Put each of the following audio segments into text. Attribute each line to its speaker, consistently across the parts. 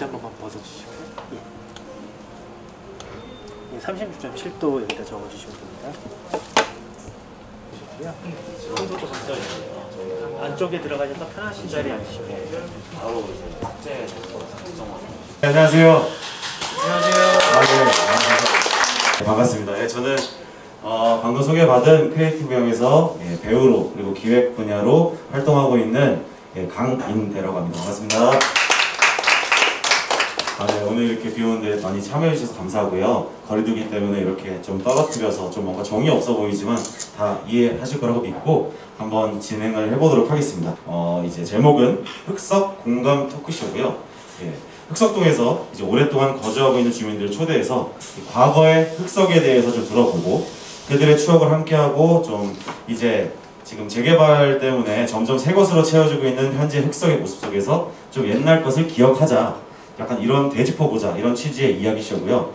Speaker 1: 모자 한 번만 벗어주시고요. 예. 36.7도 여기다 적어주시면 됩니다. 보시고요. 손도 감싸주세요. 안쪽에 들어가셔서 편하신 자리에 앉으시면 바로 이제
Speaker 2: 네, 안녕하세요.
Speaker 1: 안녕하세요.
Speaker 2: 네, 반갑습니다. 예, 저는 방금 소개받은 크리에이티브형에서 배우로 그리고 기획 분야로 활동하고 있는 강인대라고 합니다. 반갑습니다. 네, 오늘 이렇게 비 오는데 많이 참여해 주셔서 감사하고요. 거리두기 때문에 이렇게 좀 떨어뜨려서 좀 뭔가 정이 없어 보이지만 다 이해하실 거라고 믿고 한번 진행을 해보도록 하겠습니다. 이제 제목은 흑석 공감 토크쇼고요. 흑석동에서 이제 오랫동안 거주하고 있는 주민들을 초대해서 과거의 흑석에 대해서 좀 들어보고 그들의 추억을 함께하고 좀 이제 지금 재개발 때문에 점점 새 것으로 채워지고 있는 현재 흑석의 모습 속에서 좀 옛날 것을 기억하자, 약간 이런 되짚어보자, 이런 취지의 이야기시고요.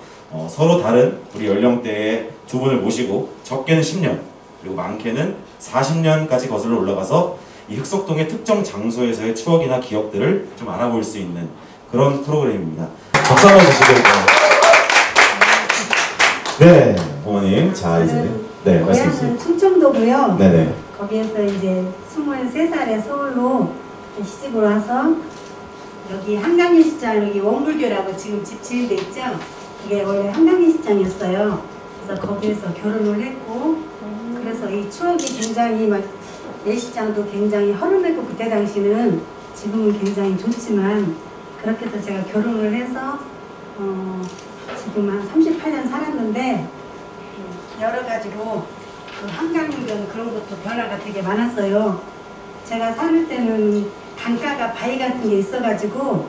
Speaker 2: 서로 다른 우리 연령대의 두 분을 모시고 적게는 10년 그리고 많게는 40년까지 거슬러 올라가서 이 흑석동의 특정 장소에서의 추억이나 기억들을 좀 알아볼 수 있는 그런 프로그램입니다. 박수 한번 주시고요. 네, 어머님. 자, 이제 네, 말씀해 주세요.
Speaker 3: 고향은 충청도고요.
Speaker 2: 네네.
Speaker 3: 거기에서 이제 23살에 서울로 시집을 와서 여기 한강일시장, 여기 원불교라고 지금 집 지은 데 있죠? 이게 원래 한강일시장이었어요. 그래서 거기에서 결혼을 했고, 그래서 이 추억이 굉장히 막 예시장도 굉장히 허름했고, 그때 당시는 지금은 굉장히 좋지만 그렇게 해서 제가 결혼을 해서 지금 한 38년 살았는데 여러 가지로 그 한강유변 그런 것도 변화가 되게 많았어요. 제가 살 때는 강가가 바위 같은 게 있어가지고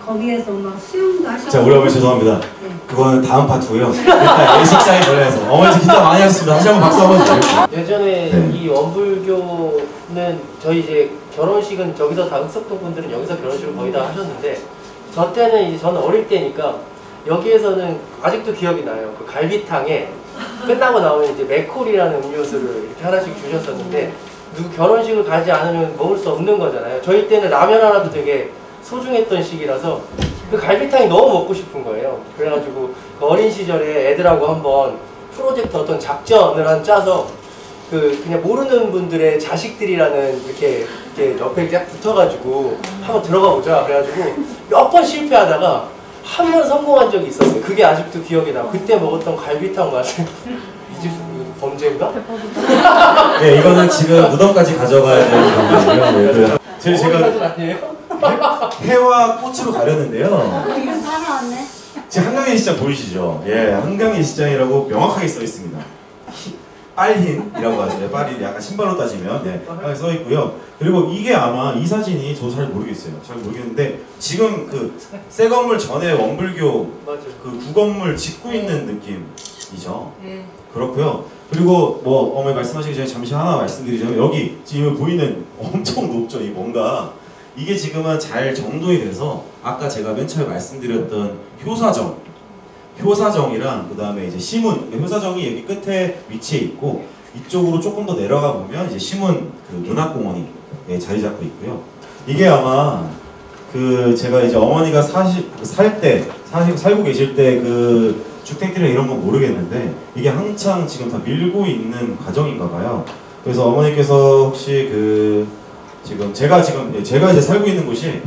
Speaker 3: 거기에서 막 수영도 하셨고.
Speaker 2: 자, 우리 어머니 죄송합니다.
Speaker 3: 네.
Speaker 2: 그거는 다음 파트고요. 일단 예식장에 걸려서 어머니 기타 많이 하셨습니다. 다시 한번 박수 한번 주세요.
Speaker 1: 예전에
Speaker 2: 네.
Speaker 1: 이 원불교는 저희 이제 결혼식은 저기서 다 흑석동 분들은 여기서 결혼식을 거의 다 하셨는데 저 때는 이제 저는 어릴 때니까 여기에서는 아직도 기억이 나요. 그 갈비탕에 끝나고 나오면 이제 맥콜이라는 음료수를 이렇게 하나씩 주셨었는데 누구 결혼식을 가지 않으면 먹을 수 없는 거잖아요. 저희 때는 라면 하나도 되게 소중했던 시기라서 그 갈비탕이 너무 먹고 싶은 거예요. 그래가지고 그 어린 시절에 애들하고 한번 프로젝트 어떤 작전을 한 짜서 그냥 모르는 분들의 자식들이라는 이렇게 옆에 쫙 붙어가지고 한번 들어가 보자. 그래가지고 몇 번 실패하다가 한 번 성공한 적이 있었어요. 그게 아직도 기억이 나고 그때 먹었던 갈비탕 맛을 이 집 범죄인가?
Speaker 2: 네, 이거는 지금 무덤까지 가져가야 되는 방법이고요. 제가 해와 꽃으로 가렸는데요.
Speaker 3: 이건 살아왔네.
Speaker 2: 지금 한강예시장 보이시죠? 예, 한강예시장이라고 명확하게 써 있습니다. 빨흰이라고 하죠. 빨이 약간 신발로 따지면 써 있고요. 그리고 이게 아마 이 사진이 저 잘 모르겠어요. 잘 모르겠는데 지금 그 새 건물 전에 원불교 그 구건물 짓고 있는 느낌이죠.
Speaker 3: 네.
Speaker 2: 그렇고요. 그리고 뭐 어머니 말씀하시기 전에 잠시 하나 말씀드리자면 여기 지금 보이는 엄청 높죠. 이 뭔가 이게 지금은 잘 정돈이 돼서 아까 제가 맨 처음에 말씀드렸던 효사정이랑 그 다음에 이제 시문, 효사정이 여기 끝에 위치해 있고 이쪽으로 조금 더 내려가 보면 이제 시문 그 문학공원이 자리 잡고 있고요. 이게 아마 그 제가 이제 어머니가 살고 계실 때 그 주택들이나 이런 건 모르겠는데 이게 한창 지금 다 밀고 있는 과정인가 봐요. 그래서 어머니께서 혹시 그 지금 제가 이제 살고 있는 곳이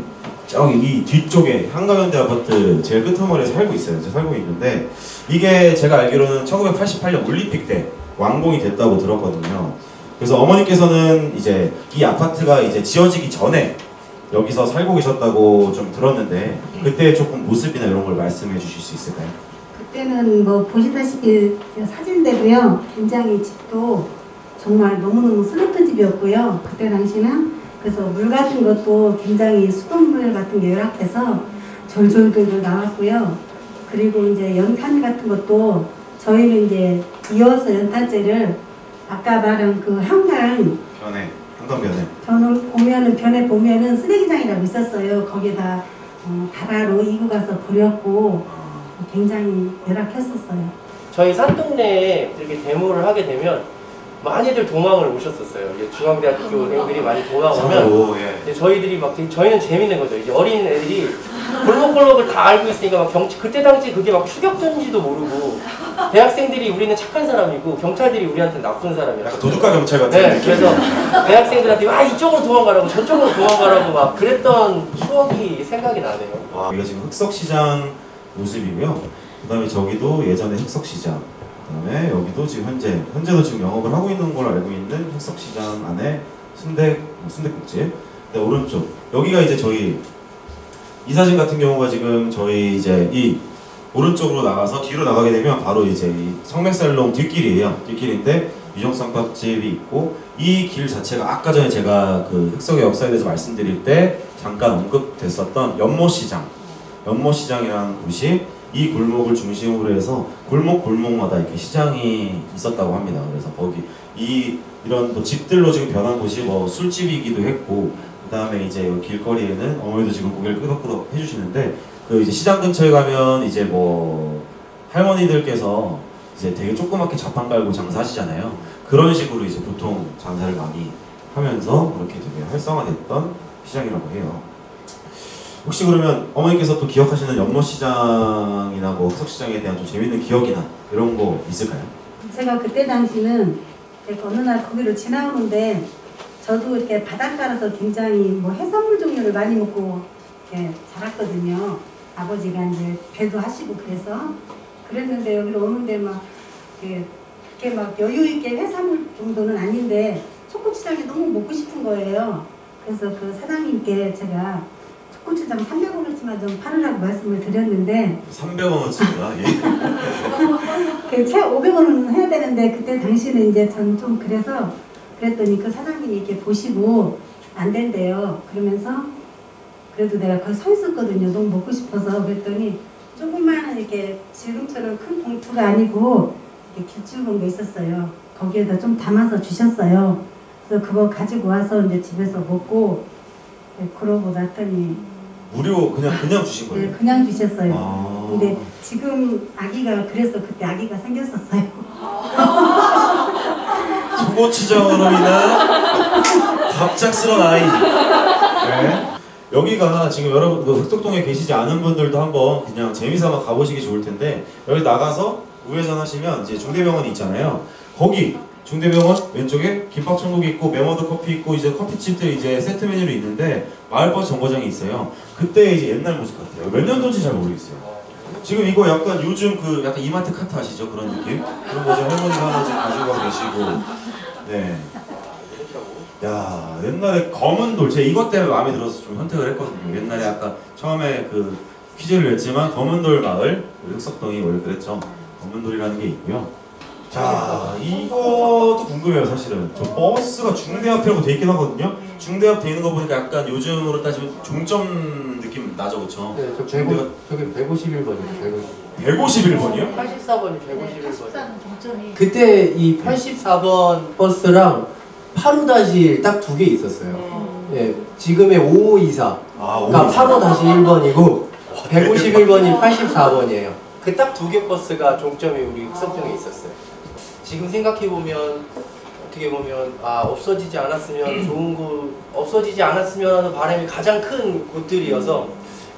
Speaker 2: 저기 이 뒤쪽에 한강현대 아파트 제일 끝머리에 살고 있어요. 제가 살고 있는데 이게 제가 알기로는 1988년 올림픽 때 완공이 됐다고 들었거든요. 그래서 어머니께서는 이제 이 아파트가 이제 지어지기 전에 여기서 살고 계셨다고 좀 들었는데 그때 조금 모습이나 이런 걸 말씀해 주실 수 있을까요?
Speaker 3: 그때는 뭐 보시다시피 사진대로요. 굉장히 집도 정말 너무너무 슬로트 집이었고요. 그때 당시는 그래서 물 같은 것도 굉장히 수돗물 같은 게 열악해서 졸졸졸 나왔고요. 그리고 이제 연탄 같은 것도 저희는 이제 이어서 연탄재를 아까 말한 그 한강변에 변에 보면은 쓰레기장이라고 있었어요. 거기다 다라로 이고 가서 버렸고 굉장히 열악했었어요.
Speaker 1: 저희 산동네에 이렇게 데모를 하게 되면 많이들 동항을 오셨었어요. 이제 중앙대학교 애들이 많이 동항 오면 저희들이 막 저희는 재밌는 거죠. 이제 어린 애들이 골목골목을 다 알고 있으니까 막 그때 당시 그게 막 추격전지도 모르고 대학생들이 우리는 착한 사람이고 경찰들이 우리한테 나쁜 사람이라.
Speaker 2: 도둑과 경찰 같은.
Speaker 1: 네, 그래서 대학생들한테 와 이쪽으로 도망가라고 저쪽으로 도망가라고 막 그랬던 추억이 생각이 나네요.
Speaker 2: 와, 여기가 지금 흑석시장 모습이고요. 그다음에 저기도 예전에 흑석시장. 그다음에 여기도 지금 현재도 지금 영업을 하고 있는 걸 알고 있는 흑석시장 안에 순댓국집. 네, 오른쪽 여기가 이제 저희 이 사진 같은 경우가 지금 저희 이제 이 오른쪽으로 나가서 뒤로 나가게 되면 바로 이제 이 성맥살롱 뒷길이에요. 뒷길인데 유정쌈밥집이 있고 이 길 자체가 아까 전에 제가 그 흑석의 역사에 대해서 말씀드릴 때 잠깐 언급됐었던 연못시장이라는 곳이 이 골목을 중심으로 해서 골목마다 이렇게 시장이 있었다고 합니다. 그래서 거기 이런 뭐 집들로 지금 변한 곳이 뭐 술집이기도 했고, 그 다음에 이제 여기 길거리에는 어머니도 지금 고개를 끄덕끄덕 해주시는데, 그 이제 시장 근처에 가면 이제 뭐 할머니들께서 이제 되게 조그맣게 자판 깔고 장사하시잖아요. 그런 식으로 이제 보통 장사를 많이 하면서 그렇게 되게 활성화됐던 시장이라고 해요. 혹시 그러면 어머니께서 또 기억하시는 연못시장이나 뭐 흑석시장에 대한 좀 재밌는 기억이나 이런 거 있을까요?
Speaker 3: 제가 그때 당시는 이렇게 어느 날 거기를 지나오는데 저도 이렇게 바닷가라서 굉장히 뭐 해산물 종류를 많이 먹고 이렇게 자랐거든요. 아버지가 이제 배도 하시고 그랬는데 여기로 오는데 막 이렇게 막 여유 있게 해산물 정도는 아닌데 초코치장이 너무 먹고 싶은 거예요. 그래서 그 사장님께 제가 초코치장 300원어치만 좀 팔으라고 말씀을 드렸는데
Speaker 2: 300원어치입니다.
Speaker 3: 그 500원은 해야 되는데 그때 당시는 이제 전 좀 그랬더니 그 사장님이 이렇게 보시고 안 된대요. 그러면서 그래도 내가 거기 서 있었거든요. 너무 먹고 싶어서. 그랬더니 조그마한 이렇게 지금처럼 큰 봉투가 아니고 이렇게 길쭉한 게 있었어요. 거기에다 좀 담아서 주셨어요. 그래서 그거 가지고 와서 이제 집에서 먹고 그러고 났더니
Speaker 2: 무료 그냥 주신 거예요?
Speaker 3: 네, 그냥 주셨어요.
Speaker 2: 아...
Speaker 3: 근데 지금 아기가 그래서 그때 아기가 생겼었어요.
Speaker 2: 초고추장으로 인한 갑작스러운 아이. 네. 여기가 지금 여러분 그 흑덕동에 계시지 않은 분들도 한번 그냥 재미삼아 가보시기 좋을 텐데, 여기 나가서 우회전 하시면 이제 중대병원이 있잖아요. 거기 중대병원 왼쪽에 김밥천국이 있고 메머드 커피 있고 이제 커피집들 이제 세트 메뉴로 있는데 마을버스 정거장이 있어요. 그때 이제 옛날 모습 같아요. 몇 년도인지 잘 모르겠어요. 지금 이거 약간 요즘 그 약간 이마트 카트 아시죠? 그런 느낌? 그런 거 지금 할머니가 하나 지금 가지고 계시고. 네. 야, 옛날에 검은 돌, 제가 이것 때문에 마음에 들어서 좀 선택을 했거든요. 옛날에 아까 처음에 그 퀴즈를 냈지만 검은 돌 마을, 흑석동이 원래 그랬죠. 검은 돌이라는 게 있고요. 자, 이것도 궁금해요, 사실은. 저 버스가 중대 앞이라고 돼 있긴 하거든요. 중대 앞 돼 있는 거 보니까 약간 요즘으로 따지면 종점 느낌 나죠, 그쵸?
Speaker 1: 네, 저기 151번이요.
Speaker 2: 151번이요?
Speaker 1: 84번이 151번. 그때 이 84번 버스랑 8호-1 딱 두 개 있었어요. 예, 지금의 5524.
Speaker 2: 아,
Speaker 1: 그러니까 8호-1번이고 151번이 84번이에요. 그 딱 두 개 버스가 종점이 우리 흑석동에 있었어요. 지금 생각해보면 어떻게 보면 없어지지 않았으면 좋은 곳, 없어지지 않았으면 하는 바람이 가장 큰 곳들이어서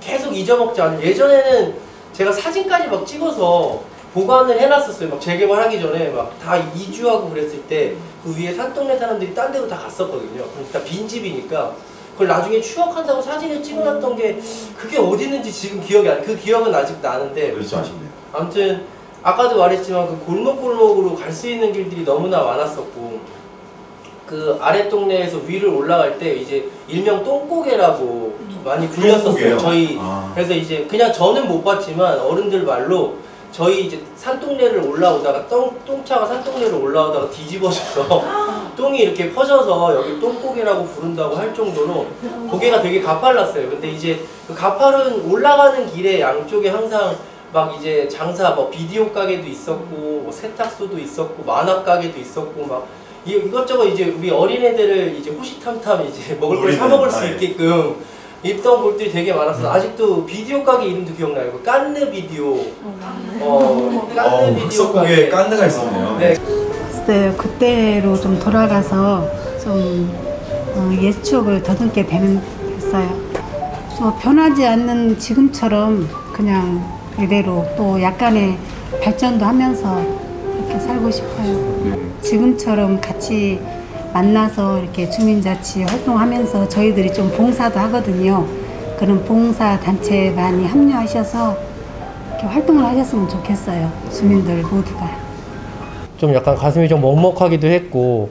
Speaker 1: 계속 잊어먹지 않은, 예전에는 제가 사진까지 막 찍어서 보관을 해놨었어요. 막 재개발하기 전에 막 다 이주하고 그랬을 때 그 위에 산동네 사람들이 딴 데로 다 갔었거든요. 그럼 다 빈집이니까 그걸 나중에 추억한다고 사진을 찍어놨던 게 그게 어디 있는지 지금 기억이 안, 그 기억은 아직 나는데.
Speaker 2: 그렇죠, 아쉽네요.
Speaker 1: 아무튼 아까도 말했지만 그 골목골목으로 갈 수 있는 길들이 너무나 많았었고, 그 아랫 동네에서 위를 올라갈 때 이제 일명 똥고개라고 많이 불렸었어요. 저희 그래서 이제 그냥 저는 못 봤지만 어른들 말로 저희 이제 산동네를 올라오다가 똥차가 산동네를 올라오다가 뒤집어져서 똥이 이렇게 퍼져서 여기 똥고개라고 부른다고 할 정도로 고개가 되게 가팔랐어요. 근데 이제 그 가파른 올라가는 길에 양쪽에 항상 막 이제 장사 뭐 비디오 가게도 있었고 뭐 세탁소도 있었고 만화 가게도 있었고 막 이것저것 이제 우리 어린애들을 이제 호시탐탐 이제 먹을 걸 사 먹을 수 있게끔 있던 곳들이 되게 많았어. 아직도 비디오 가게 이름도 기억나요. 그 깐느 비디오. 깐느 비디오
Speaker 2: 흑석동에 깐느가 있었네요.
Speaker 1: 네.
Speaker 3: 글쎄요, 그때로 좀 돌아가서 좀 옛 추억을 더듬게 됐어요. 변하지 않는 지금처럼 그냥 이대로 또 약간의 발전도 하면서 이렇게 살고 싶어요. 지금처럼 같이 만나서 이렇게 주민자치 활동하면서 저희들이 좀 봉사도 하거든요. 그런 봉사 단체에 많이 합류하셔서 이렇게 활동을 하셨으면 좋겠어요. 주민들 모두가.
Speaker 1: 좀 약간 가슴이 좀 먹먹하기도 했고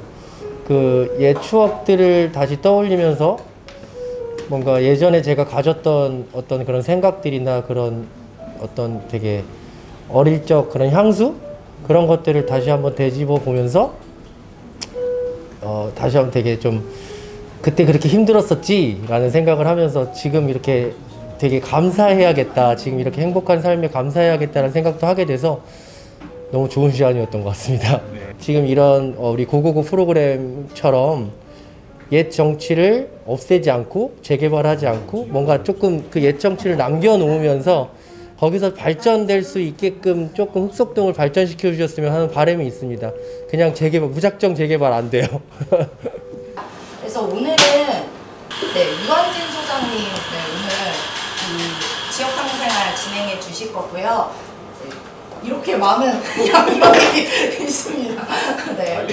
Speaker 1: 그 옛 추억들을 다시 떠올리면서 뭔가 예전에 제가 가졌던 어떤 그런 생각들이나 그런 어떤 되게 어릴 적 그런 향수? 그런 것들을 다시 한번 되짚어 보면서 다시 한번 되게 좀 그때 그렇게 힘들었었지 라는 생각을 하면서 지금 이렇게 되게 감사해야겠다, 지금 이렇게 행복한 삶에 감사해야겠다는 생각도 하게 돼서 너무 좋은 시간이었던 것 같습니다. 지금 이런 우리 999 프로그램처럼 옛 정치를 없애지 않고 재개발하지 않고 뭔가 조금 그 옛 정치를 남겨놓으면서 거기서 발전될 수 있게끔 조금 흑석동을 발전시켜 주셨으면 하는 바람이 있습니다. 그냥 재개발, 무작정 재개발 안 돼요.
Speaker 4: 그래서 오늘은 유한진 소장님 오늘 지역상생활 진행해 주실 거고요. 이렇게 많은 양력이 있습니다. 네.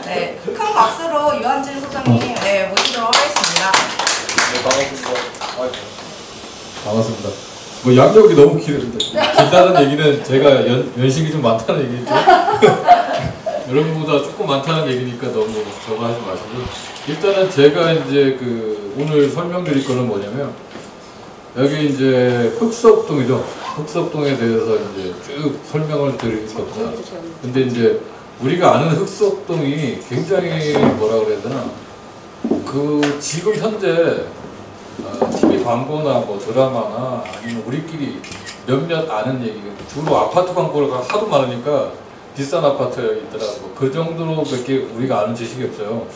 Speaker 4: 네, 큰 박수로 유한진 소장님 모시도록 하겠습니다.
Speaker 5: 반갑습니다. 뭐 양력이 너무 길다는 얘기는 제가 연식이 좀 많다는 얘기죠. 여러분보다 조금 많다는 얘기니까 너무 저거 하지 마시고, 일단은 제가 이제 오늘 설명드릴 거는 뭐냐면, 여기 이제 흑석동이죠. 흑석동에 대해서 이제 쭉 설명을 드릴 겁니다. 근데 이제 우리가 아는 흑석동이 굉장히 뭐라 그래야 되나, 지금 현재 TV 광고나 뭐 드라마나 아니면 우리끼리 몇몇 아는 얘기, 주로 아파트 광고가 하도 많으니까 비싼 아파트가 있더라고. 그 정도로밖에 우리가 아는 지식이 없어요.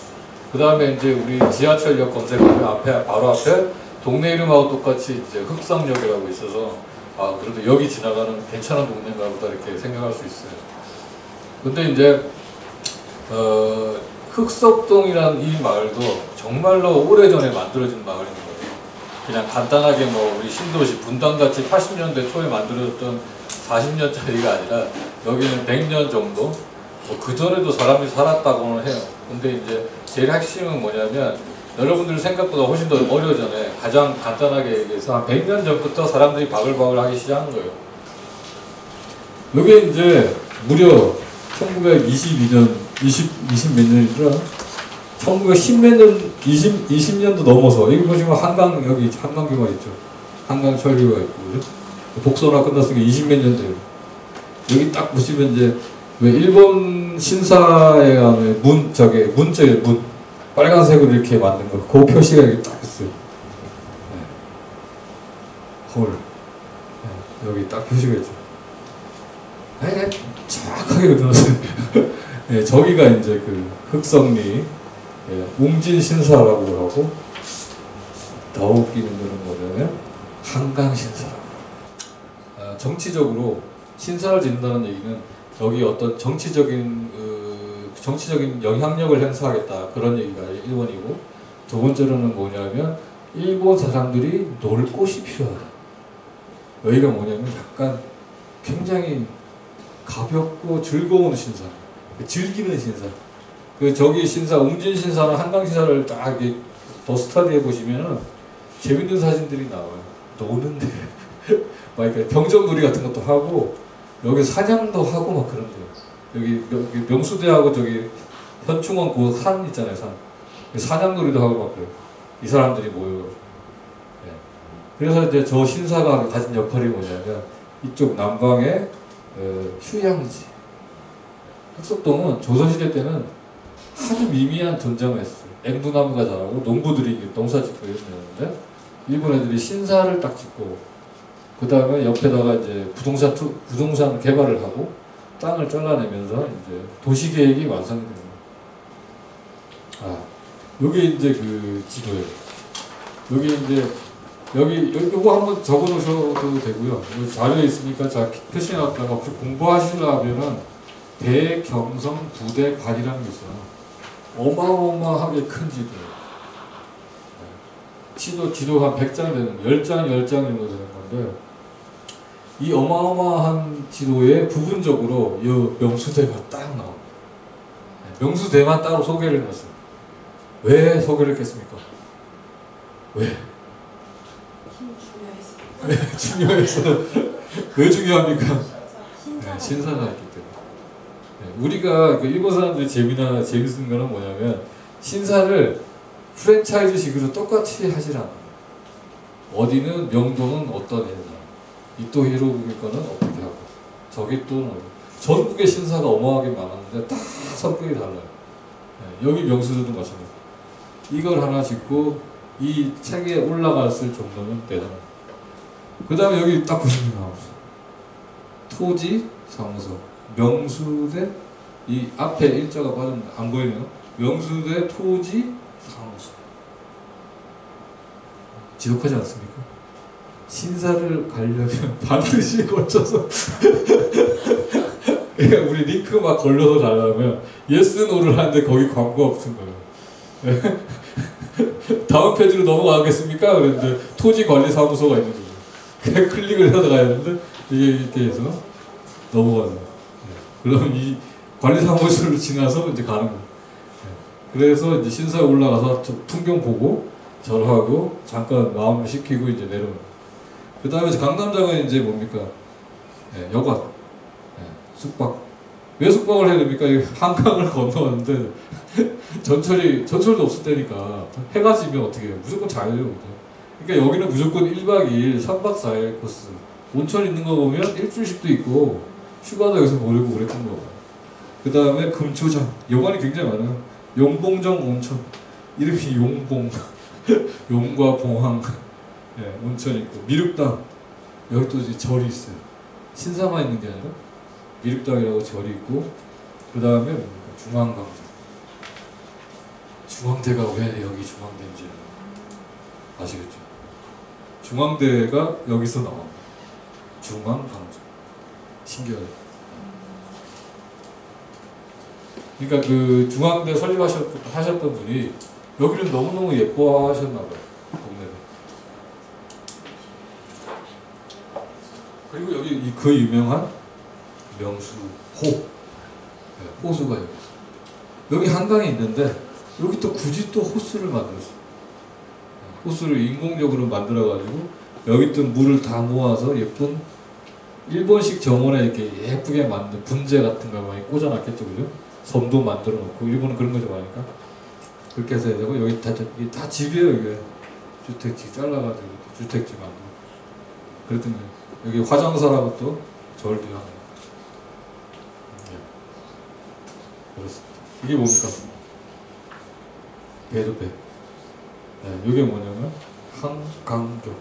Speaker 5: 그 다음에 이제 우리 지하철역 검색하면 바로 앞에 동네 이름하고 똑같이 이제 흑성역이라고 있어서 그래도 여기 지나가는 괜찮은 동네인가 보다 이렇게 생각할 수 있어요. 근데 이제 흑석동이라는 이 마을도 정말로 오래전에 만들어진 마을인 거예요. 그냥 간단하게 뭐 우리 신도시 분당같이 80년대 초에 만들어졌던 40년짜리가 아니라 여기는 100년 정도, 뭐 그전에도 사람이 살았다고는 해요. 근데 이제 제일 핵심은 뭐냐면 여러분들 생각보다 훨씬 더 오래전에, 가장 간단하게 얘기해서 한 100년 전부터 사람들이 바글바글 하기 시작한 거예요. 여기 이제 무려 1922년, 20몇 년이더라? 1910몇 년, 20년도 넘어서, 여기 보시면 여기 한강교가 있죠. 한강철교가 있고, 그죠? 복선화 끝났으니까 20몇 년 돼요. 여기 딱 보시면 이제, 왜 일본 신사에 가면 문 빨간색으로 이렇게 만든 거, 그 표시가 여기 딱 있어요. 네. 홀. 네. 여기 딱 표시가 있죠. 네, 정확하게 그려놨어요. 네, 저기가 이제 흑성리, 웅진 신사라고 하고, 더 웃기는 거는 뭐냐면, 한강 신사라고. 정치적으로 신사를 짓는다는 얘기는 여기 어떤 정치적인 영향력을 행사하겠다, 그런 얘기가 1번이고, 두 번째로는 뭐냐면 일본 사람들이 놀 곳이 필요하다. 여기가 뭐냐면 약간 굉장히 가볍고 즐거운 신사, 즐기는 신사. 저기 신사, 웅진 신사나 한강 신사를 딱 더 스터디해 보시면은 재밌는 사진들이 나와요. 노는데 막 이렇게 병정놀이 같은 것도 하고, 여기 사냥도 하고 막 그런데요. 여기 명수대하고 저기 현충원 그 산 있잖아요, 산. 사냥놀이도 하고 막 그래요. 이 사람들이 모여가지고. 네. 그래서 이제 저 신사가 가진 역할이 뭐냐면 이쪽 남방의 휴양지. 흑석동은 조선시대 때는 아주 미미한 전쟁을 했어요. 앵두나무가 자라고 농부들이 농사 짓고 이랬는데, 일본 애들이 신사를 딱 짓고, 그 다음에 옆에다가 이제 부동산 개발을 하고 땅을 잘라내면서 이제 도시계획이 완성이 됩니다. 여기 이제 지도예요. 여기 이제 요거 한번 적어 놓으셔도 되고요. 여기 자료에 있으니까 제가 표시해 놨다가 혹시 공부하시려면은 대경성 부대관이라는 게 있어요. 어마어마하게 큰 지도예요. 지도가 한 100장 되는 거, 10장, 10장 정도 되는 건데, 이 어마어마한 지도에 부분적으로 이 명수대가 딱 나옵니다. 명수대만 따로 소개를 해놨어요. 왜 소개를 했겠습니까? 왜? 중요해서. 왜 중요합니까? 네, 신사가 있기 때문에. 네, 우리가 그 일본 사람들이 재밌는 거는 뭐냐면, 신사를 프랜차이즈식으로 똑같이 하질 않아요. 어디는 명동은 어떤 회사, 이또 히로부기 거는 어떻게 하고, 저기 또 전국의 신사가 어마하게 많았는데 다 성격이 달라요. 네, 여기 명수들도 마찬가지. 이걸 하나 짓고 이 책에 올라갔을 정도면 대단해요. 그 다음에 여기 딱 보시면 나오죠. 토지 사무소, 명수대, 이 앞에 일자가 빠졌는데 안 보이네요. 명수대 토지 사무소. 지독하지 않습니까? 신사를 가려면 반드시 거쳐서 그러니까 우리 링크 막 걸려서 가려면 예스 노를 하는데 거기 광고가 붙은 거예요. 다음 페이지로 넘어가겠습니까? 그랬는데 토지관리사무소가 있는 거예요. 그냥 클릭을 해서 가야 되는데 이게 이렇게 해서 넘어가는 거예요. 그러면 이 관리사무소를 지나서 이제 가는 거예요. 그래서 이제 신사에 올라가서 풍경 보고 절하고 잠깐 마음을 식히고 이제 내려오는 거예요. 그 다음에 강남장은 이제 뭡니까? 여관, 숙박. 왜 숙박을 해야 됩니까? 한강을 건너왔는데 전철도 없을 때니까 해가 지면 어떻게 해요? 무조건 자요. 그러니까 여기는 무조건 1박 2일, 3박 4일 코스. 온천 있는 거 보면 일주일씩도 있고 휴가도 여기서 모르고 그랬던 거고. 그 다음에 금초장, 여관이 굉장히 많아요. 용봉정 온천, 이름이 용봉, 용과 봉황, 온천 있고, 미륵당, 여기 또 이제 절이 있어요. 신사만 있는 게 아니라 미륵당이라고 절이 있고, 그 다음에 중앙광장. 중앙대가 왜 여기 중앙대인지 아시겠죠? 중앙대가 여기서 나옵니다. 중앙광장. 신기하죠? 그러니까 그 중앙대 설립하셨던 분이 여기를 너무너무 예뻐하셨나봐요. 동네를. 그리고 여기 그 유명한 명수호. 호수가 여기 있어요. 여기 한강이 있는데 여기 또 굳이 또 호수를 만들었어요. 호수를 인공적으로 만들어가지고 여기 있던 물을 다 모아서 예쁜 일본식 정원에 이렇게 예쁘게 만든 분재 같은 거 많이 꽂아놨겠죠, 그죠? 섬도 만들어 놓고, 일본은 그런 거 좋아하니까 그렇게 해서 해야 되고, 여기 이게 다 집이에요. 이게 주택지 잘라가지고 주택지 만들고. 그랬더니 여기 화장사라고 또 절도 하고. 그렇습니다. 이게 뭡니까? 배도 배. 이게 뭐냐면 한강교,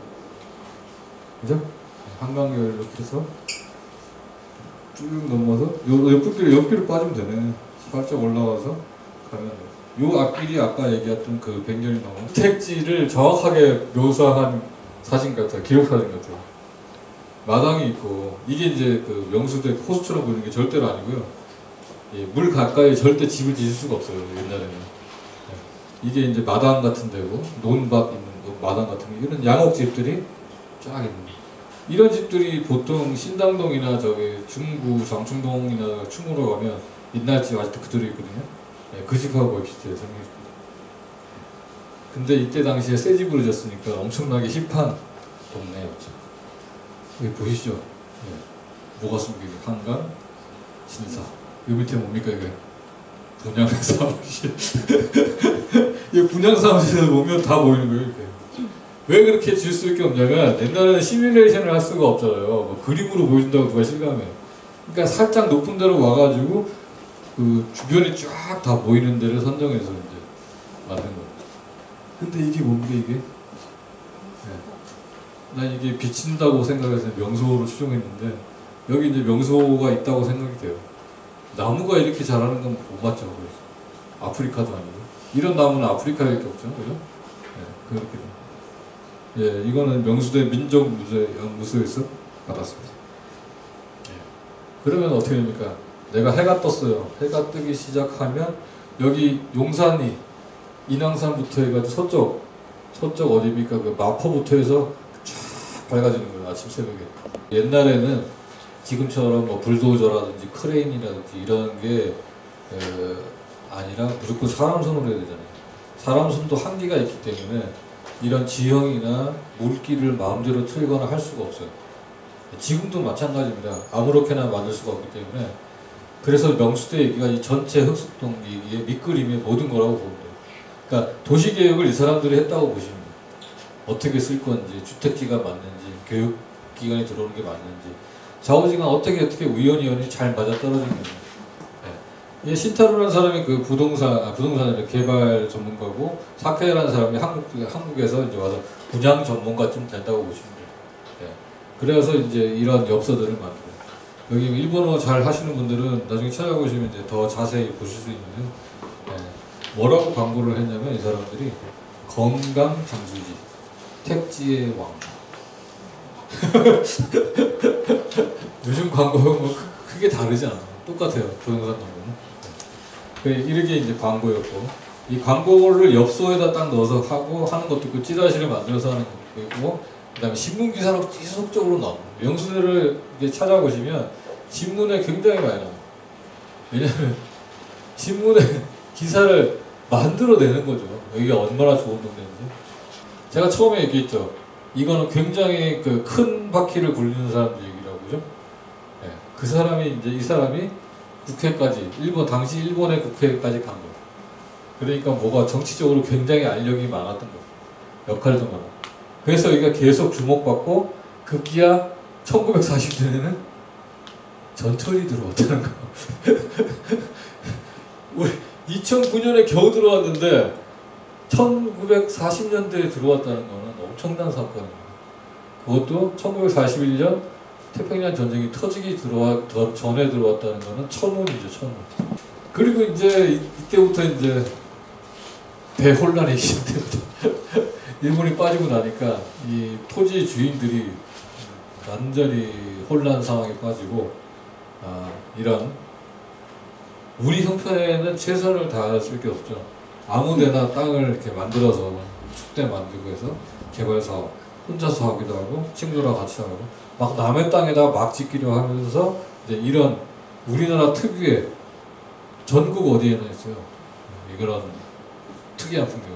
Speaker 5: 그죠? 한강교 이렇게 해서 쭉 넘어서 옆길을 빠지면 되네. 살짝 올라와서 가면 요 앞길이 아까 얘기했던 그 100년이 넘은 택지를 정확하게 묘사한 사진 같아요. 기록 사진 같아요. 마당이 있고, 이게 이제 그 명수대 호수처럼 보이는 게 절대로 아니고요. 물 가까이 절대 집을 지을 수가 없어요. 옛날에는. 이게 이제 마당 같은 데고, 논밭 있는 거, 마당 같은 거, 이런 양옥집들이 쫙 있는 거. 이런 집들이 보통 신당동이나 저기 중구, 장충동이나 충무로 가면 옛날 집 아직도 그대로 있거든요. 그 집하고 거의 비슷해요, 생긴. 근데 이때 당시에 새 집으로 졌으니까 엄청나게 힙한 동네였죠. 여기 보시죠. 뭐가 숨기고 한강, 신사. 이 밑에 뭡니까 이게? 분양사무실. 이 분양사무실에서 보면 다 보이는 거예요. 이렇게. 왜 그렇게 지을 수밖에 없냐면 옛날에는 시뮬레이션을 할 수가 없잖아요. 뭐 그림으로 보여준다고 누가 실감해. 그러니까 살짝 높은 데로 와가지고 그 주변이 쫙 다 보이는 데를 선정해서 이제 만든 거죠. 근데 이게 뭡니까 이게? 난 이게 비친다고 생각해서 명소로 추정했는데 여기 이제 명소가 있다고 생각이 돼요. 나무가 이렇게 자라는 건 못 봤죠. 아프리카도 아니고 이런 나무는 아프리카밖에 없죠, 그죠? 그렇게. 이거는 명수대 민족무소에서 받았습니다. 그러면 어떻게 됩니까? 내가 해가 떴어요. 해가 뜨기 시작하면 여기 용산이 인왕산부터 해가지고 서쪽 서쪽 어디입니까? 그 마포부터 해서 쫙 밝아지는 거예요. 아침 새벽에. 옛날에는 지금처럼 뭐 불도저라든지 크레인이라든지 이런 게 아니라 무조건 사람 손으로 해야 되잖아요. 사람 손도 한계가 있기 때문에 이런 지형이나 물길을 마음대로 틀거나 할 수가 없어요. 지금도 마찬가지입니다. 아무렇게나 만들 수가 없기 때문에. 그래서 명수대 얘기가 이 전체 흑석동 얘기의 밑그림의 모든 거라고 보면 돼요. 그러니까 도시계획을 이 사람들이 했다고 보시면 돼요. 어떻게 쓸 건지, 주택지가 맞는지, 교육기관이 들어오는 게 맞는지, 좌우지간 어떻게 우연히 잘 맞아떨어진 건지. 이 신타로라는 사람이 그 부동산의 개발 전문가고, 사케라는 사람이 한국에서 이제 와서 분양 전문가쯤 된다고 보시면 돼요. 그래서 이제 이런 엽서들을 만들어요. 여기 일본어 잘 하시는 분들은 나중에 찾아보시면 이제 더 자세히 보실 수 있는데, 뭐라고 광고를 했냐면 이 사람들이 건강 장수지, 택지의 왕. 요즘 광고는 뭐 크게 다르지 않아요. 똑같아요. 부동산 광고는. 이렇게 이제 광고였고, 이 광고를 엽서에다 딱 넣어서 하는 것도 있고, 찌라시를 만들어서 하는 것도 있고, 그 다음에 신문기사로 지속적으로 나옵니다. 명수대를 찾아보시면 신문에 굉장히 많이 나와요. 왜냐하면 신문에 기사를 만들어내는 거죠. 여기가 얼마나 좋은 동네인지. 제가 처음에 얘기했죠. 이거는 굉장히 그 큰 바퀴를 굴리는 사람들 얘기라고 그죠? 그 사람이 이 사람이 국회까지, 당시 일본의 국회까지 간 거예요. 그러니까 뭐가 정치적으로 굉장히 알력이 많았던 거예요. 역할도 많았고. 그래서 여기가 계속 주목받고, 급기야 1940년에는 전철이 들어왔다는 거. 우리 2009년에 겨우 들어왔는데 1940년대에 들어왔다는 거는 엄청난 사건입니다. 그것도 1941년 태평양 전쟁이 터지기 전에 들어왔다는 거는 천운이죠, 천운. 그리고 이제 이때부터 이제 대혼란이 시작됩니다. 일본이 빠지고 나니까 이 토지 주인들이 완전히 혼란 상황에 빠지고, 이런 우리 형편에는 최선을 다할 수밖에 없죠. 아무데나 땅을 이렇게 만들어서 축대 만들고 해서 개발 사업 혼자서 하기도 하고 친구랑 같이 하고 막 남의 땅에다 막 짓기로 하면서 이제 이런 우리나라 특유의 전국 어디에나 있어요. 이런 특이한 풍경.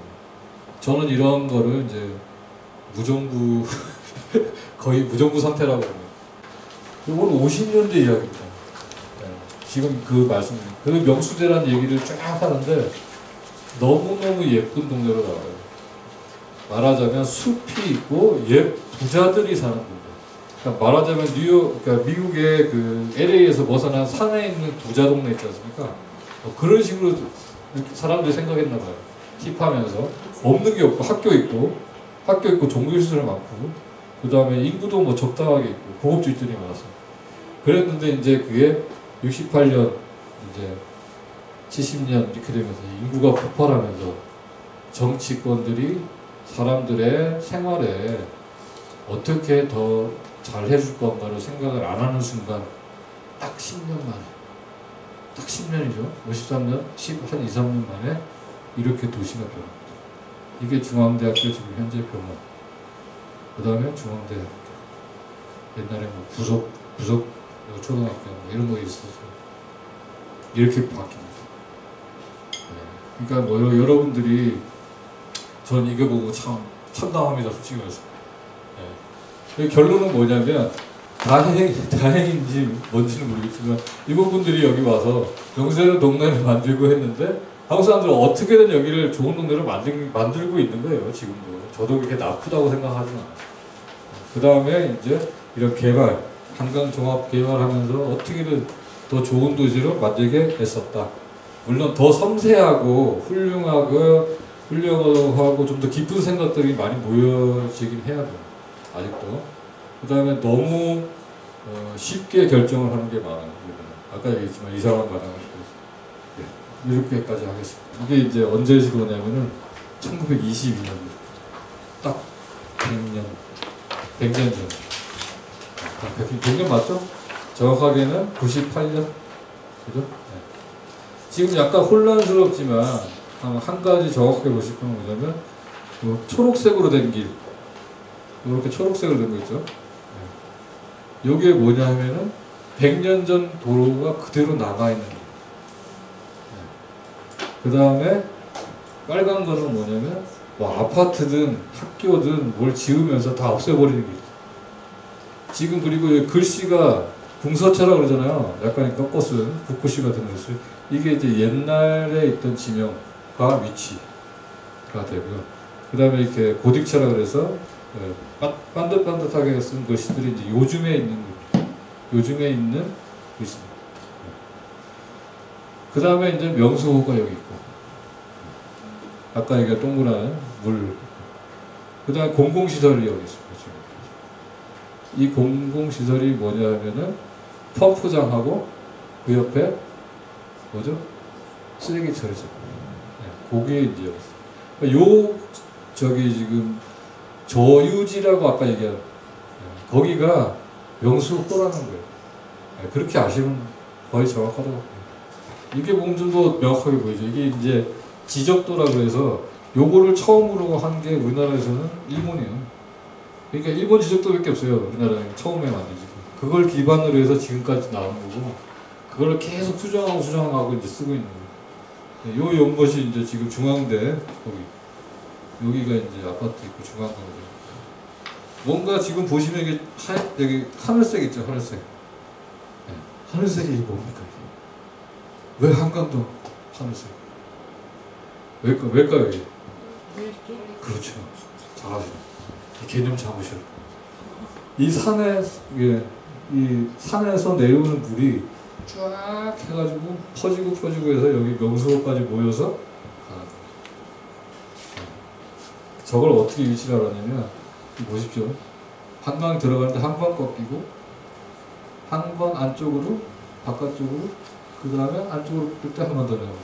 Speaker 5: 저는 이런 거를 이제 무정부 거의 무정부 상태라고 봅니다. 이건 50년대 이야기입니다. 지금 그 명수대라는 얘기를 쫙 하는데 너무너무 예쁜 동네로 나와요. 말하자면 숲이 있고 부자들이 사는 동네. 그러니까 말하자면 그러니까 미국의 그 LA에서 벗어난 산에 있는 부자 동네 있지 않습니까? 그런 식으로 사람들이 생각했나 봐요. 힙하면서 없는 게 없고 학교 있고 종교시설 많고 그 다음에 인구도 뭐 적당하게 있고 고급주택들이 많았어요. 그랬는데 이제 그게 68년 이제 70년 이렇게 되면서 인구가 폭발하면서 정치권들이 사람들의 생활에 어떻게 더 잘 해줄 건가를 생각을 안 하는 순간 딱 10년 만에, 딱 10년이죠. 53년, 한 2, 3년 만에 이렇게 도시가 변합니다. 이게 중앙대학교 지금 현재 병원, 그 다음에 중앙대학교, 옛날에 뭐 부속 초등학교 뭐 이런 거 있었어요. 이렇게 바뀝니다. 그러니까 뭐 여러분들이 전 이거 보고 참 참담합니다, 솔직히 말해서. 결론은 뭐냐면 다행인지 뭔지는 모르겠지만 일본 분들이 여기 와서 명수대는 동네를 만들고 했는데 한국 사람들은 어떻게든 여기를 좋은 동네로 만들고 있는 거예요. 지금도. 저도 그렇게 나쁘다고 생각하지는 않아요. 그 다음에 이제 이런 개발, 한강 종합 개발하면서 어떻게든 더 좋은 도시로 만들게 했었다. 물론 더 섬세하고 훌륭하고 좀 더 깊은 생각들이 많이 모여지긴 해야 돼요. 아직도. 그 다음에 너무 쉽게 결정을 하는 게 많아요. 아까 얘기했지만 이사람 마당을 네, 이렇게까지 하겠습니다. 이게 이제 언제 시도냐면은 1922년 딱 100년 전. 100년 맞죠? 정확하게는 98년. 그죠? 네. 지금 약간 혼란스럽지만 한 가지 정확하게 보실 건 뭐냐면 요 초록색으로 된 길, 이렇게 초록색으로 된 거 있죠. 요게 뭐냐 하면은 100년 전 도로가 그대로 남아있는 거예요. 그 다음에 빨간 거는 뭐냐면 뭐 아파트든 학교든 뭘 지으면서 다 없애버리는 게 있어요. 지금 그리고 이 글씨가 궁서체라 그러잖아요. 약간 꺾어쓴 붓글씨 같은 글씨. 이게 이제 옛날에 있던 지명과 위치가 되고요. 그 다음에 이렇게 고딕체라 그래서 반듯반듯하게 쓴 글씨들이 이제 요즘에 있는 글씨입니다. 그 다음에 이제 명수호가 여기 있고, 아까 얘기한 동그란 물. 그 다음에 공공시설이 여기 있습니다. 지금. 이 공공시설이 뭐냐 하면은 펌프장하고 그 옆에 뭐죠? 쓰레기 처리장. 그게 이제 여기 있어요. 요 저기 지금 저유지라고 아까 얘기한 거기가 명수호라는 거예요. 그렇게 아시면 거의 정확하다고. 이게 보면 좀 더 명확하게 보이죠. 이게 이제 지적도라고 해서 요거를 처음으로 한 게 우리나라에서는 일본이에요. 그러니까 일본 지적도밖에 없어요. 우리나라에 처음에 만든 지금. 그걸 기반으로 해서 지금까지 나온 거고, 그걸 계속 수정하고 이제 쓰고 있는 거예요. 요 연못이 이제 지금 중앙대 여기가 이제 아파트 있고 중앙대죠. 뭔가 지금 보시면 이게 여기 하늘색 있죠, 하늘색. 네. 하늘색이 뭡니까? 왜 한강도 하늘색? 왜일까요? 이게? 그렇죠. 잘하시네. 이 개념 잡으셔. 이 산에서 내려오는 물이 쫙 해가지고 퍼지고 해서 여기 명수호까지 모여서 가는 거예요. 저걸 어떻게 위치를 알았냐면, 보십시오. 한강 들어가는데 한 번 꺾이고, 한 번 안쪽으로, 바깥쪽으로, 그 다음에 안쪽으로 끌 때 한 번 더 내려오고.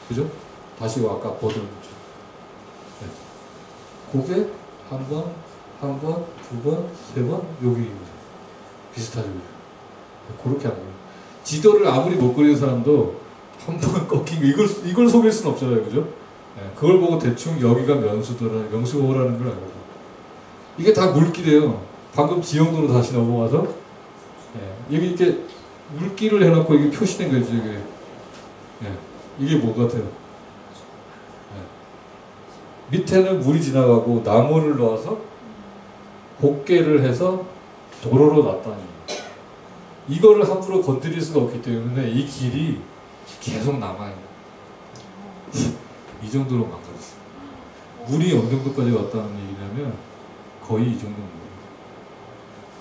Speaker 5: 그죠? 다시 아까 보던 거죠. 네. 그게 한 번, 두 번, 세 번, 여기 비슷하죠. 그렇게 하는 거예요. 지도를 아무리 못 그리는 사람도 한 번 꺾인 거, 이걸 속일 수는 없잖아요. 그죠? 네. 그걸 보고 대충 여기가 명수호라는 걸 알고. 이게 다 물길이에요. 방금 지형도로 다시 넘어가서, 네. 여기 이렇게 물길을 해놓고 이게 표시된 거죠. 이게, 네. 이게 뭐 같아요? 네. 밑에는 물이 지나가고 나무를 놓아서 복개를 해서 도로로 놨다는 거예요. 이거를 함부로 건드릴 수가 없기 때문에 이 길이 계속 남아요. 이 정도로 망가졌어요. 물이 어느 정도까지 왔다는 얘기냐면 거의 이 정도입니다.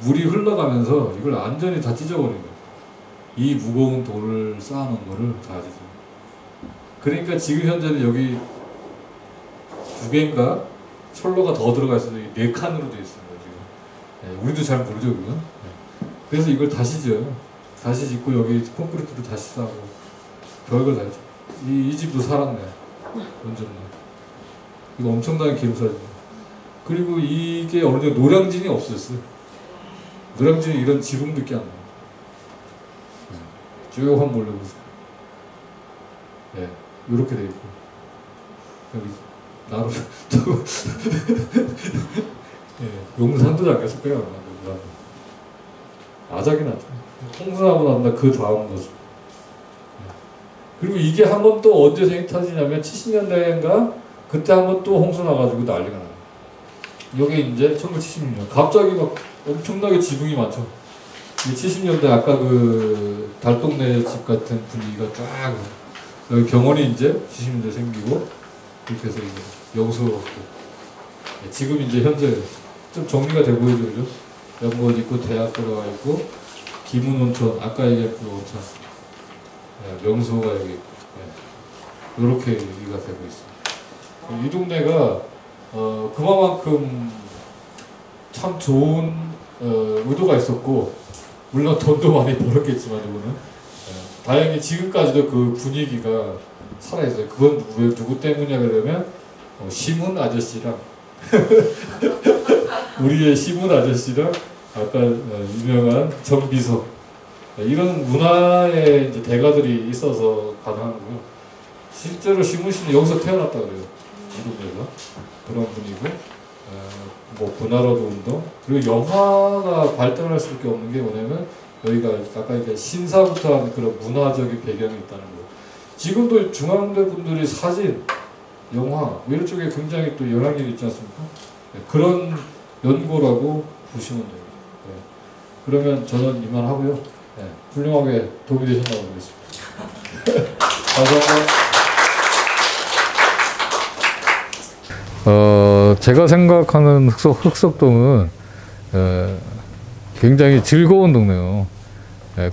Speaker 5: 물이 흘러가면서 이걸 완전히 다 찢어버린 거예요. 이 무거운 돌을 쌓아놓은 거를 다 찢어. 그러니까 지금 현재는 여기 2개인가 철로가 더 들어가 있어서 4칸으로 되어 있습니다. 지금. 네, 우리도 잘 모르죠, 그거. 네. 그래서 이걸 다시 지어요. 다시 짓고 여기 콘크리트도 다시 싸고 별걸 다 했죠. 이 집도 살았네. 완전히. 이거 엄청나게 기름싸죠. 그리고 이게 어느 정도 노량진이 없었어요. 노량진이 이런 지붕밖에 안 나요. 쭉 한번 몰려보세요. 예, 이렇게 돼 있고 여기 나로 예, 용산도 잠겼을 거예요. 아작이 나죠. 홍수나고 난다 그 다음 거죠. 예. 그리고 이게 한 번 또 언제 생이 터지냐면 70년대인가 그때 한 번 또 홍수 나가지고 난리가 나요. 여기 이제 1976년 갑자기 막 엄청나게 지붕이 많죠. 70년대 아까 그 달동네 집 같은 분위기가 쫙 여기 병원이 이제 70년대 생기고 이렇게 해서 이제 여수로 네, 지금 이제 현재 좀 정리가 되고 있죠, 그죠? 연못 있고 대학 들어가 있고 기문온천 아까 얘기한 그 온천 네, 명소가 여기 있고 네, 이렇게 얘기가 되고 있습니다. 이 동네가 그만큼 참 좋은 의도가 있었고 물론 돈도 많이 벌었겠지만 이거는 다행히 지금까지도 그 분위기가 살아있어요. 그건 왜 누구 때문이냐 그러면 시문 아저씨랑 우리의 시문 아저씨랑 아까 유명한 정비서 이런 문화의 이제 대가들이 있어서 가능한 거고요. 실제로 시문 씨는 여기서 태어났다 그래요. 이동네가 그런 분이고 뭐 분화로드 운동 그리고 영화가 발전할 수밖에 없는 게 뭐냐면 여기가 아까 이제 신사부터 하는 그런 문화적인 배경이 있다는 거. 지금도 중앙대 분들이 사진, 영화 이런 쪽에 굉장히 또 영향력이 있지 않습니까? 네, 그런 연구라고 보시면 됩니다. 네. 그러면 저는 이만하고요. 네, 훌륭하게 도움이 되셨다고 보겠습니다. 감사합니다. 제가 생각하는 흑석동은 굉장히 즐거운 동네요.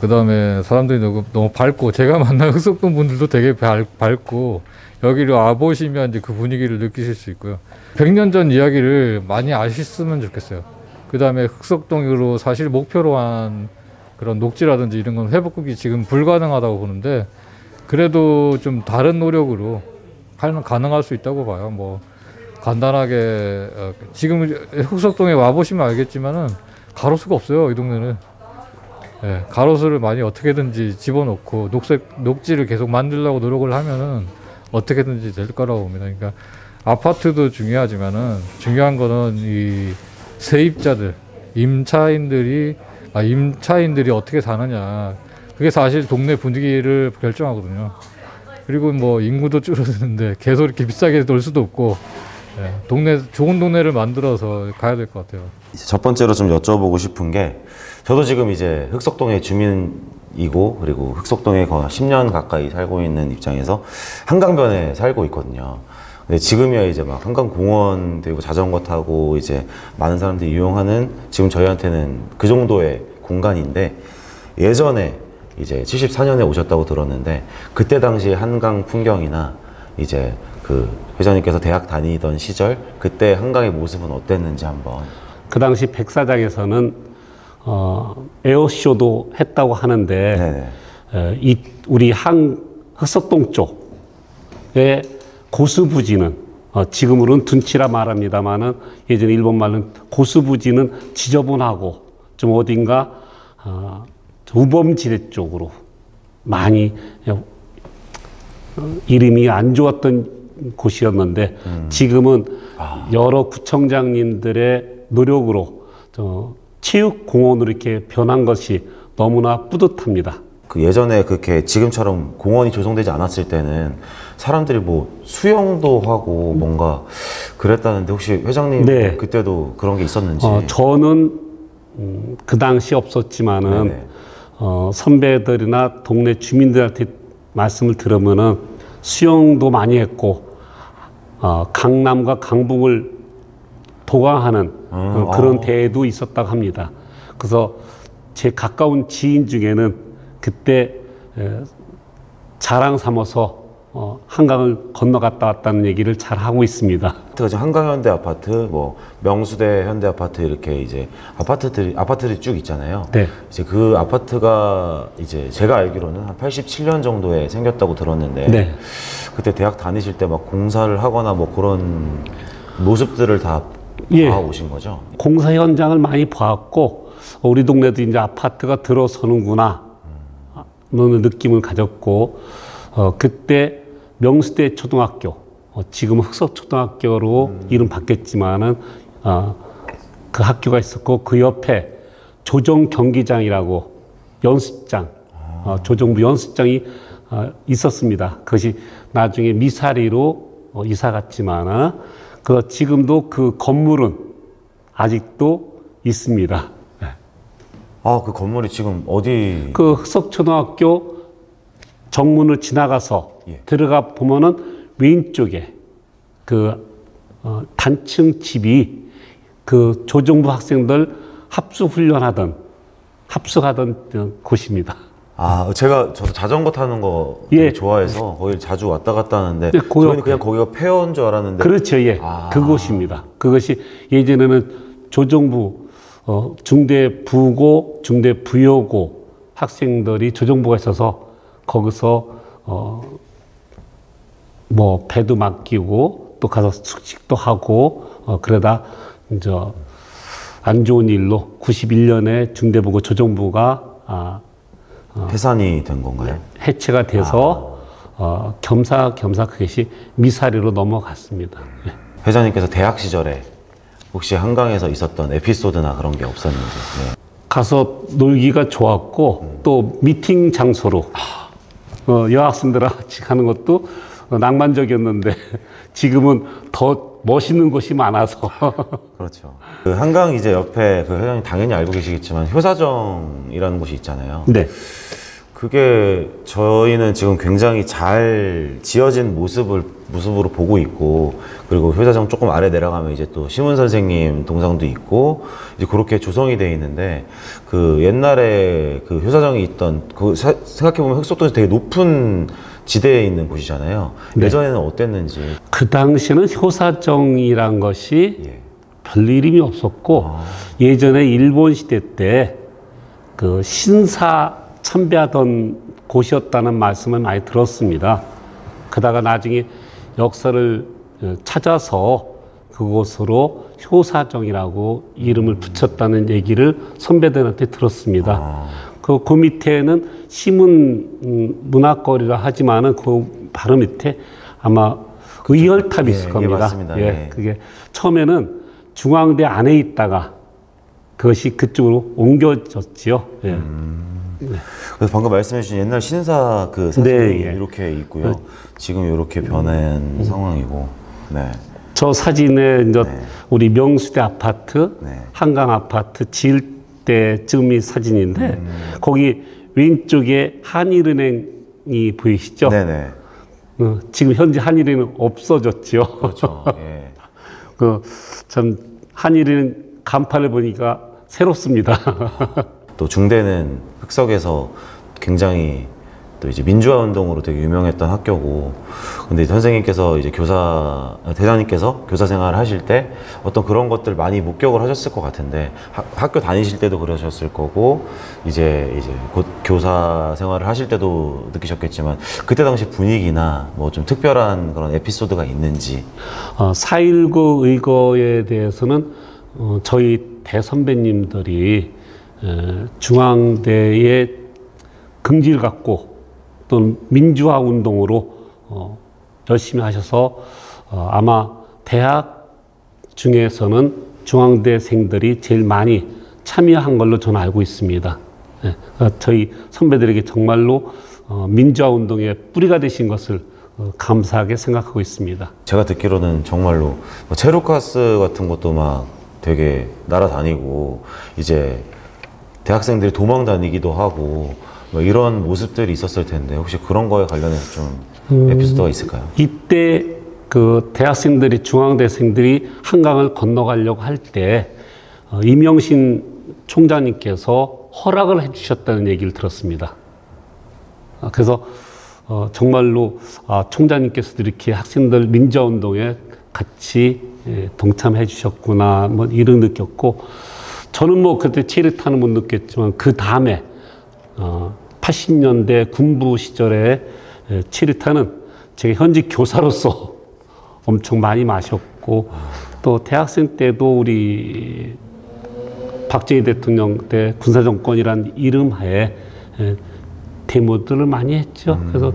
Speaker 5: 그 다음에 사람들이 너무 밝고, 제가 만난 흑석동 분들도 되게 밝고, 여기로 와보시면 이제 그 분위기를 느끼실 수 있고요. 100년 전 이야기를 많이 아셨으면 좋겠어요. 그 다음에 흑석동으로 사실 목표로 한 그런 녹지라든지 이런 건 회복이 지금 불가능하다고 보는데, 그래도 좀 다른 노력으로 가능할 수 있다고 봐요. 뭐 간단하게 지금 흑석동에 와보시면 알겠지만은 가로수가 없어요, 이 동네는. 네, 가로수를 많이 어떻게든지 집어넣고 녹지를 계속 만들려고 노력을 하면은 어떻게든지 될 거라고 봅니다. 그러니까 아파트도 중요하지만은 중요한 거는 이 세입자들, 임차인들이 어떻게 사느냐. 그게 사실 동네 분위기를 결정하거든요. 그리고 뭐 인구도 줄어드는데 계속 이렇게 비싸게 놀 수도 없고, 좋은 동네를 만들어서 가야 될 것 같아요.
Speaker 2: 이제 첫 번째로 좀 여쭤보고 싶은 게, 저도 지금 이제 흑석동의 주민이고, 그리고 흑석동에 거의 10년 가까이 살고 있는 입장에서 한강변에 살고 있거든요. 근데 지금이야 이제 막 한강공원 되고 자전거 타고 이제 많은 사람들이 이용하는, 지금 저희한테는 그 정도의 공간인데, 예전에 이제 74년에 오셨다고 들었는데, 그때 당시 한강 풍경이나 이제 그 회장님께서 대학 다니던 시절 그때 한강의 모습은 어땠는지 한번.
Speaker 6: 그 당시 백사장에서는 에어쇼도 했다고 하는데, 우리 흑석동 쪽에 고수부지는 지금으로는 둔치라 말합니다만은 예전에 일본 말로는 고수부지는 지저분하고 좀 어딘가 우범지대 쪽으로 많이 이름이 안 좋았던 곳이었는데, 지금은 여러 구청장님들의 노력으로 체육공원으로 이렇게 변한 것이 너무나 뿌듯합니다.
Speaker 2: 그 예전에 그렇게 지금처럼 공원이 조성되지 않았을 때는 사람들이 뭐 수영도 하고 뭔가 그랬다는데, 혹시 회장님
Speaker 6: 네.
Speaker 2: 그때도 그런 게 있었는지?
Speaker 6: 저는 그 당시 없었지만은 선배들이나 동네 주민들한테 말씀을 들으면은 수영도 많이 했고, 강남과 강북을 도강하는 그런 대회도 있었다고 합니다. 그래서 제 가까운 지인 중에는 그때 자랑 삼아서 한강을 건너갔다 왔다는 얘기를 잘 하고 있습니다.
Speaker 2: 지금 한강현대 아파트, 뭐 명수대 현대 아파트 이렇게 이제 아파트들이 쭉 있잖아요.
Speaker 6: 네.
Speaker 2: 이제 그 아파트가 이제 제가 알기로는 한 87년 정도에 생겼다고 들었는데,
Speaker 6: 네.
Speaker 2: 그때 대학 다니실 때 막 공사를 하거나 뭐 그런 모습들을 다 봐오신 거죠?
Speaker 6: 공사 현장을 많이 봤고, 우리 동네도 이제 아파트가 들어서는구나 는 느낌을 가졌고, 그때 명수대 초등학교, 지금 흑석초등학교로 이름 바뀌었지만은 그 학교가 있었고, 그 옆에 조정 경기장이라고 연습장, 조정부 연습장이 있었습니다. 그것이 나중에 미사리로 이사 갔지만, 지금도 그 건물은 아직도 있습니다.
Speaker 2: 그 건물이 지금 어디?
Speaker 6: 그 흑석초등학교 정문을 지나가서 들어가 보면은 왼쪽에 그 단층 집이 그 조정부 학생들 합숙하던 곳입니다.
Speaker 2: 저도 자전거 타는 거 좋아해서 거기 자주 왔다 갔다 하는데, 저희는 그냥 거기가 폐허인 줄 알았는데.
Speaker 6: 그렇죠, 예. 그곳입니다. 그것이 예전에는 조정부 중대부고, 중대부여고 학생들이 조정부가 있어서 거기서 뭐 배도 맡기고 또 가서 숙식도 하고 그러다 이제 안 좋은 일로 91년에 중대부고 조정부가
Speaker 2: 해산이 된 건가요?
Speaker 6: 해체가 돼서 겸사겸사 그것이 미사리로 넘어갔습니다. 예.
Speaker 7: 회장님께서 대학 시절에 혹시 한강에서 있었던 에피소드나 그런 게 없었는지. 네.
Speaker 6: 가서 놀기가 좋았고 또 미팅 장소로 여학생들과 같이 가는 것도 낭만적이었는데 지금은 더 멋있는 곳이 많아서
Speaker 7: 그렇죠. 그 한강 이제 옆에 그 회장님 당연히 알고 계시겠지만 효사정이라는 곳이 있잖아요.
Speaker 6: 네.
Speaker 7: 그게 저희는 지금 굉장히 잘 지어진 모습으로 보고 있고, 그리고 효자정 조금 아래 내려가면 이제 또 심은 선생님 동상도 있고 이제 그렇게 조성이 돼 있는데, 그 옛날에 그 효자정이 있던 그 생각해보면 흑석동에서 되게 높은 지대에 있는 곳이잖아요.
Speaker 6: 네.
Speaker 7: 예전에는 어땠는지.
Speaker 6: 그 당시에는 효사정이란 것이
Speaker 7: 예.
Speaker 6: 별 이름이 없었고 예전에 일본 시대 때 그 신사 참배하던 곳이었다는 말씀을 많이 들었습니다. 그러다가 나중에 역사를 찾아서 그곳으로 효사정이라고 이름을 붙였다는 얘기를 선배들한테 들었습니다. 그 밑에는 시문 문학거리라 하지만은 그 바로 밑에 아마 의열탑이 있을
Speaker 7: 예,
Speaker 6: 겁니다.
Speaker 7: 예, 맞습니다.
Speaker 6: 예,
Speaker 7: 예.
Speaker 6: 그게 처음에는 중앙대 안에 있다가 그것이 그쪽으로 옮겨졌지요. 예.
Speaker 7: 그래서 방금 말씀해 주신 옛날 신사 그 사진이
Speaker 6: 네, 예.
Speaker 7: 이렇게 있고요. 지금 이렇게 변한 상황이고. 네.
Speaker 6: 저 사진에 이제
Speaker 7: 네.
Speaker 6: 우리 명수대 아파트,
Speaker 7: 네.
Speaker 6: 한강 아파트 지을 때쯤이 사진인데 거기 왼쪽에 한일은행이 보이시죠?
Speaker 7: 네네.
Speaker 6: 지금 현재 한일은행 없어졌죠.
Speaker 7: 그렇죠. 예.
Speaker 6: 참 한일은행 간판을 보니까 새롭습니다.
Speaker 7: 또 중대는 흑석에서 굉장히 또 이제 민주화 운동으로 되게 유명했던 학교고, 근데 선생님께서 이제 대장님께서 교사 생활을 하실 때 어떤 그런 것들 많이 목격을 하셨을 것 같은데, 학교 다니실 때도 그러셨을 거고 이제 곧 교사 생활을 하실 때도 느끼셨겠지만, 그때 당시 분위기나 뭐 좀 특별한 그런 에피소드가 있는지.
Speaker 6: 4.19 의거에 대해서는 저희 대선배님들이 중앙대의 긍지를 갖고 또는 민주화 운동으로 열심히 하셔서 아마 대학 중에서는 중앙대생들이 제일 많이 참여한 걸로 저는 알고 있습니다. 저희 선배들에게 정말로 민주화 운동의 뿌리가 되신 것을 감사하게 생각하고 있습니다.
Speaker 7: 제가 듣기로는 정말로 뭐 체육가스 같은 것도 막 되게 날아다니고 이제 대학생들이 도망 다니기도 하고 뭐 이런 모습들이 있었을 텐데, 혹시 그런 거에 관련해서 좀 에피소드가 있을까요?
Speaker 6: 이때 그 대학생들이 중앙대생들이 한강을 건너가려고 할 때 이명신 총장님께서 허락을 해주셨다는 얘기를 들었습니다. 그래서 정말로 총장님께서도 이렇게 학생들 민주화운동에 같이 동참해 주셨구나, 뭐 이런 느꼈고, 저는 뭐 그때 체력탄은 못 느꼈지만 그 다음에 80년대 군부 시절에 체류탄은 제가 현직 교사로서 엄청 많이 마셨고, 또 대학생 때도 우리 박정희 대통령 때 군사정권이란 이름 하에 데모들을 많이 했죠. 그래서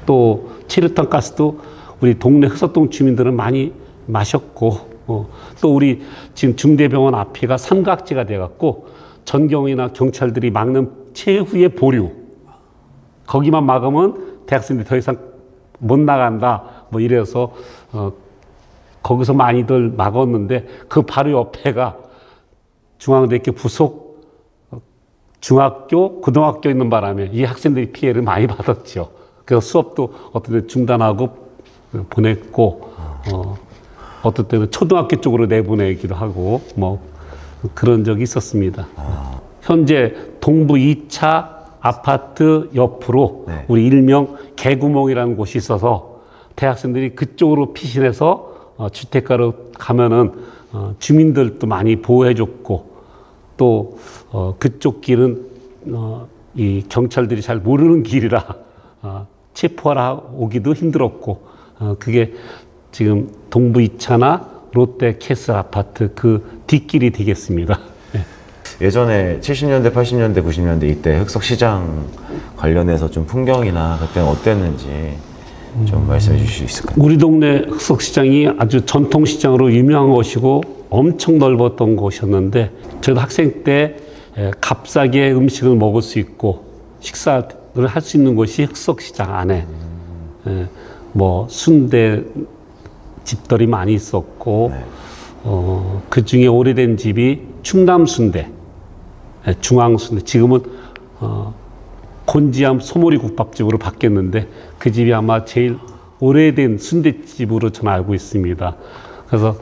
Speaker 6: 또 체류탄 가스도 우리 동네 흑석동 주민들은 많이 마셨고, 또 우리 지금 중대병원 앞에가 삼각지가 돼갖고 전경이나 경찰들이 막는 최후의 보류, 거기만 막으면 대학생들이 더 이상 못 나간다, 뭐 이래서 거기서 많이들 막았는데, 그 바로 옆에가 중앙대학교 부속 중학교, 고등학교 있는 바람에 이 학생들이 피해를 많이 받았죠. 그래서 수업도 어떤 때 중단하고 보냈고, 어떤 때는 초등학교 쪽으로 내보내기도 하고, 뭐 그런 적이 있었습니다. 현재 동부 2차 아파트 옆으로
Speaker 7: 네.
Speaker 6: 우리 일명 개구멍이라는 곳이 있어서 대학생들이 그쪽으로 피신해서 주택가로 가면은 주민들도 많이 보호해줬고, 또 그쪽 길은 이 경찰들이 잘 모르는 길이라 체포하러 오기도 힘들었고, 그게 지금 동부 2차나 롯데 캐슬 아파트 그 뒷길이 되겠습니다. 네.
Speaker 7: 예전에 70년대, 80년대, 90년대 이때 흑석시장 관련해서 좀 풍경이나 그때는 어땠는지. 좀 말씀해 주실 수 있을까요?
Speaker 6: 우리 동네 흑석시장이 아주 전통시장으로 유명한 곳이고 엄청 넓었던 곳이었는데 저도 학생 때 값싸게 음식을 먹을 수 있고 식사를 할 수 있는 곳이 흑석시장 안에 뭐 순대 집들이 많이 있었고 그 중에 오래된 집이 충남순대, 중앙순대, 지금은 곤지암 소머리 국밥집으로 바뀌었는데 그 집이 아마 제일 오래된 순대집으로 저는 알고 있습니다. 그래서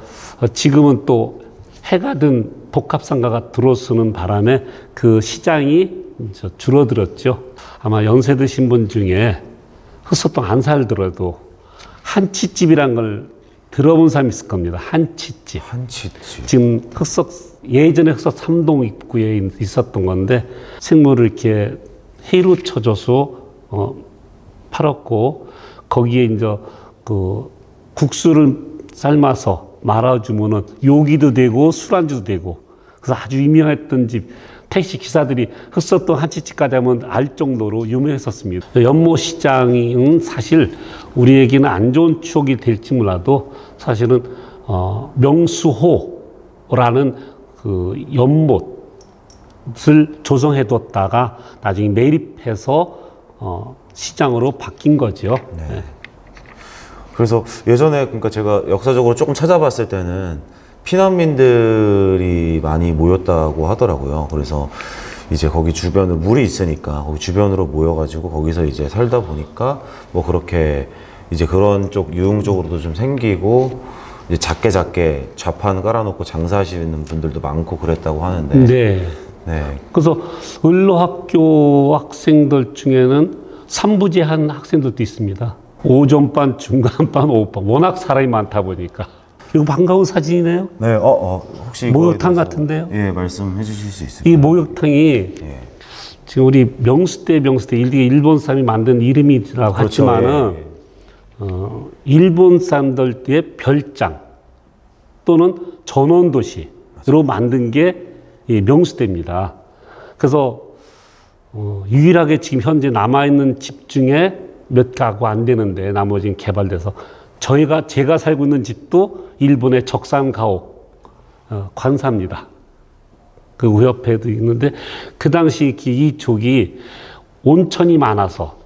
Speaker 6: 지금은 또 해가 든 복합상가가 들어서는 바람에 그 시장이 줄어들었죠. 아마 연세 드신 분 중에 흑석동 안 살더라도 한치집이란 걸 들어본 사람이 있을 겁니다. 한치집.
Speaker 7: 한치집.
Speaker 6: 지금 예전에 흑석 3동 입구에 있었던 건데 생물을 이렇게 해로 쳐줘서 팔았고 거기에 이제 그 국수를 삶아서 말아주면은 요기도 되고 술안주도 되고 그래서 아주 유명했던 집 택시 기사들이 흑석동 한치집까지 하면 알 정도로 유명했었습니다. 연못시장은 사실 우리에게는 안 좋은 추억이 될지 몰라도 사실은 명수호라는 그 연못을 조성해뒀다가 나중에 매립해서 시장으로 바뀐 거죠. 네.
Speaker 7: 그래서 예전에 그러니까 제가 역사적으로 조금 찾아봤을 때는 피난민들이 많이 모였다고 하더라고요. 그래서 이제 거기 주변에 물이 있으니까 거기 주변으로 모여가지고 거기서 이제 살다 보니까 뭐 그렇게 이제 그런 쪽 유흥 쪽으로도 좀 생기고 이제 작게 좌판 깔아놓고 장사하시는 분들도 많고 그랬다고 하는데.
Speaker 6: 네.
Speaker 7: 네.
Speaker 6: 그래서 의료학교 학생들 중에는 3부제 한 학생들도 있습니다. 오전반, 중간반, 오후반. 워낙 사람이 많다 보니까. 이거 반가운 사진이네요.
Speaker 7: 네. 혹시
Speaker 6: 목욕탕 같은데요?
Speaker 7: 예, 말씀해 주실 수 있을까요?
Speaker 6: 이 목욕탕이
Speaker 7: 예.
Speaker 6: 지금 우리 명수대 일본 사람이 만든 이름이라고
Speaker 7: 그렇죠.
Speaker 6: 하지만은
Speaker 7: 예.
Speaker 6: 일본 사람들의 별장 또는 전원도시로 만든 게 이 명수대입니다. 그래서 유일하게 지금 현재 남아있는 집 중에 몇 가구 안 되는데 나머지는 개발돼서 제가 살고 있는 집도 일본의 적산가옥 관사입니다. 그 옆에도 있는데 그 당시 이쪽이 온천이 많아서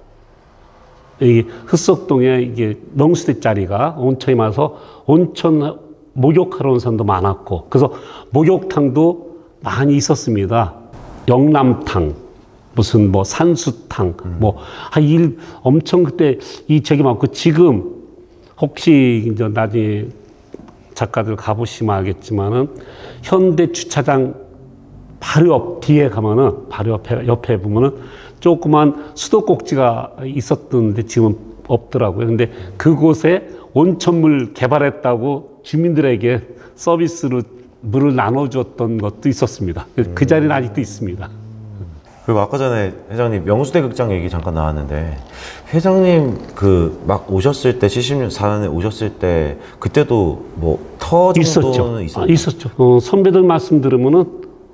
Speaker 6: 이 흑석동에 이게 명수대 자리가 온천이 많아서 온천 목욕하러 온 사람도 많았고 그래서 목욕탕도 많이 있었습니다. 영남탕 무슨 뭐 산수탕 엄청 그때 이 저기 많고 지금 혹시 이제 나중에 작가들 가보시면 알겠지만은 현대 주차장 바로 옆 뒤에 가면은 바로 옆에 보면은 조그만 수도꼭지가 있었던데 지금 없더라고요. 근데 그곳에 온천물 개발했다고 주민들에게 서비스로 물을 나눠주었던 것도 있었습니다. 그 자리는 아직도 있습니다.
Speaker 7: 그리고 아까 전에 회장님 명수대 극장 얘기 잠깐 나왔는데 회장님 그 막 오셨을 때 74년에 오셨을 때 그때도 뭐 터 정도는 있었죠?
Speaker 6: 있었죠. 선배들 말씀 들으면은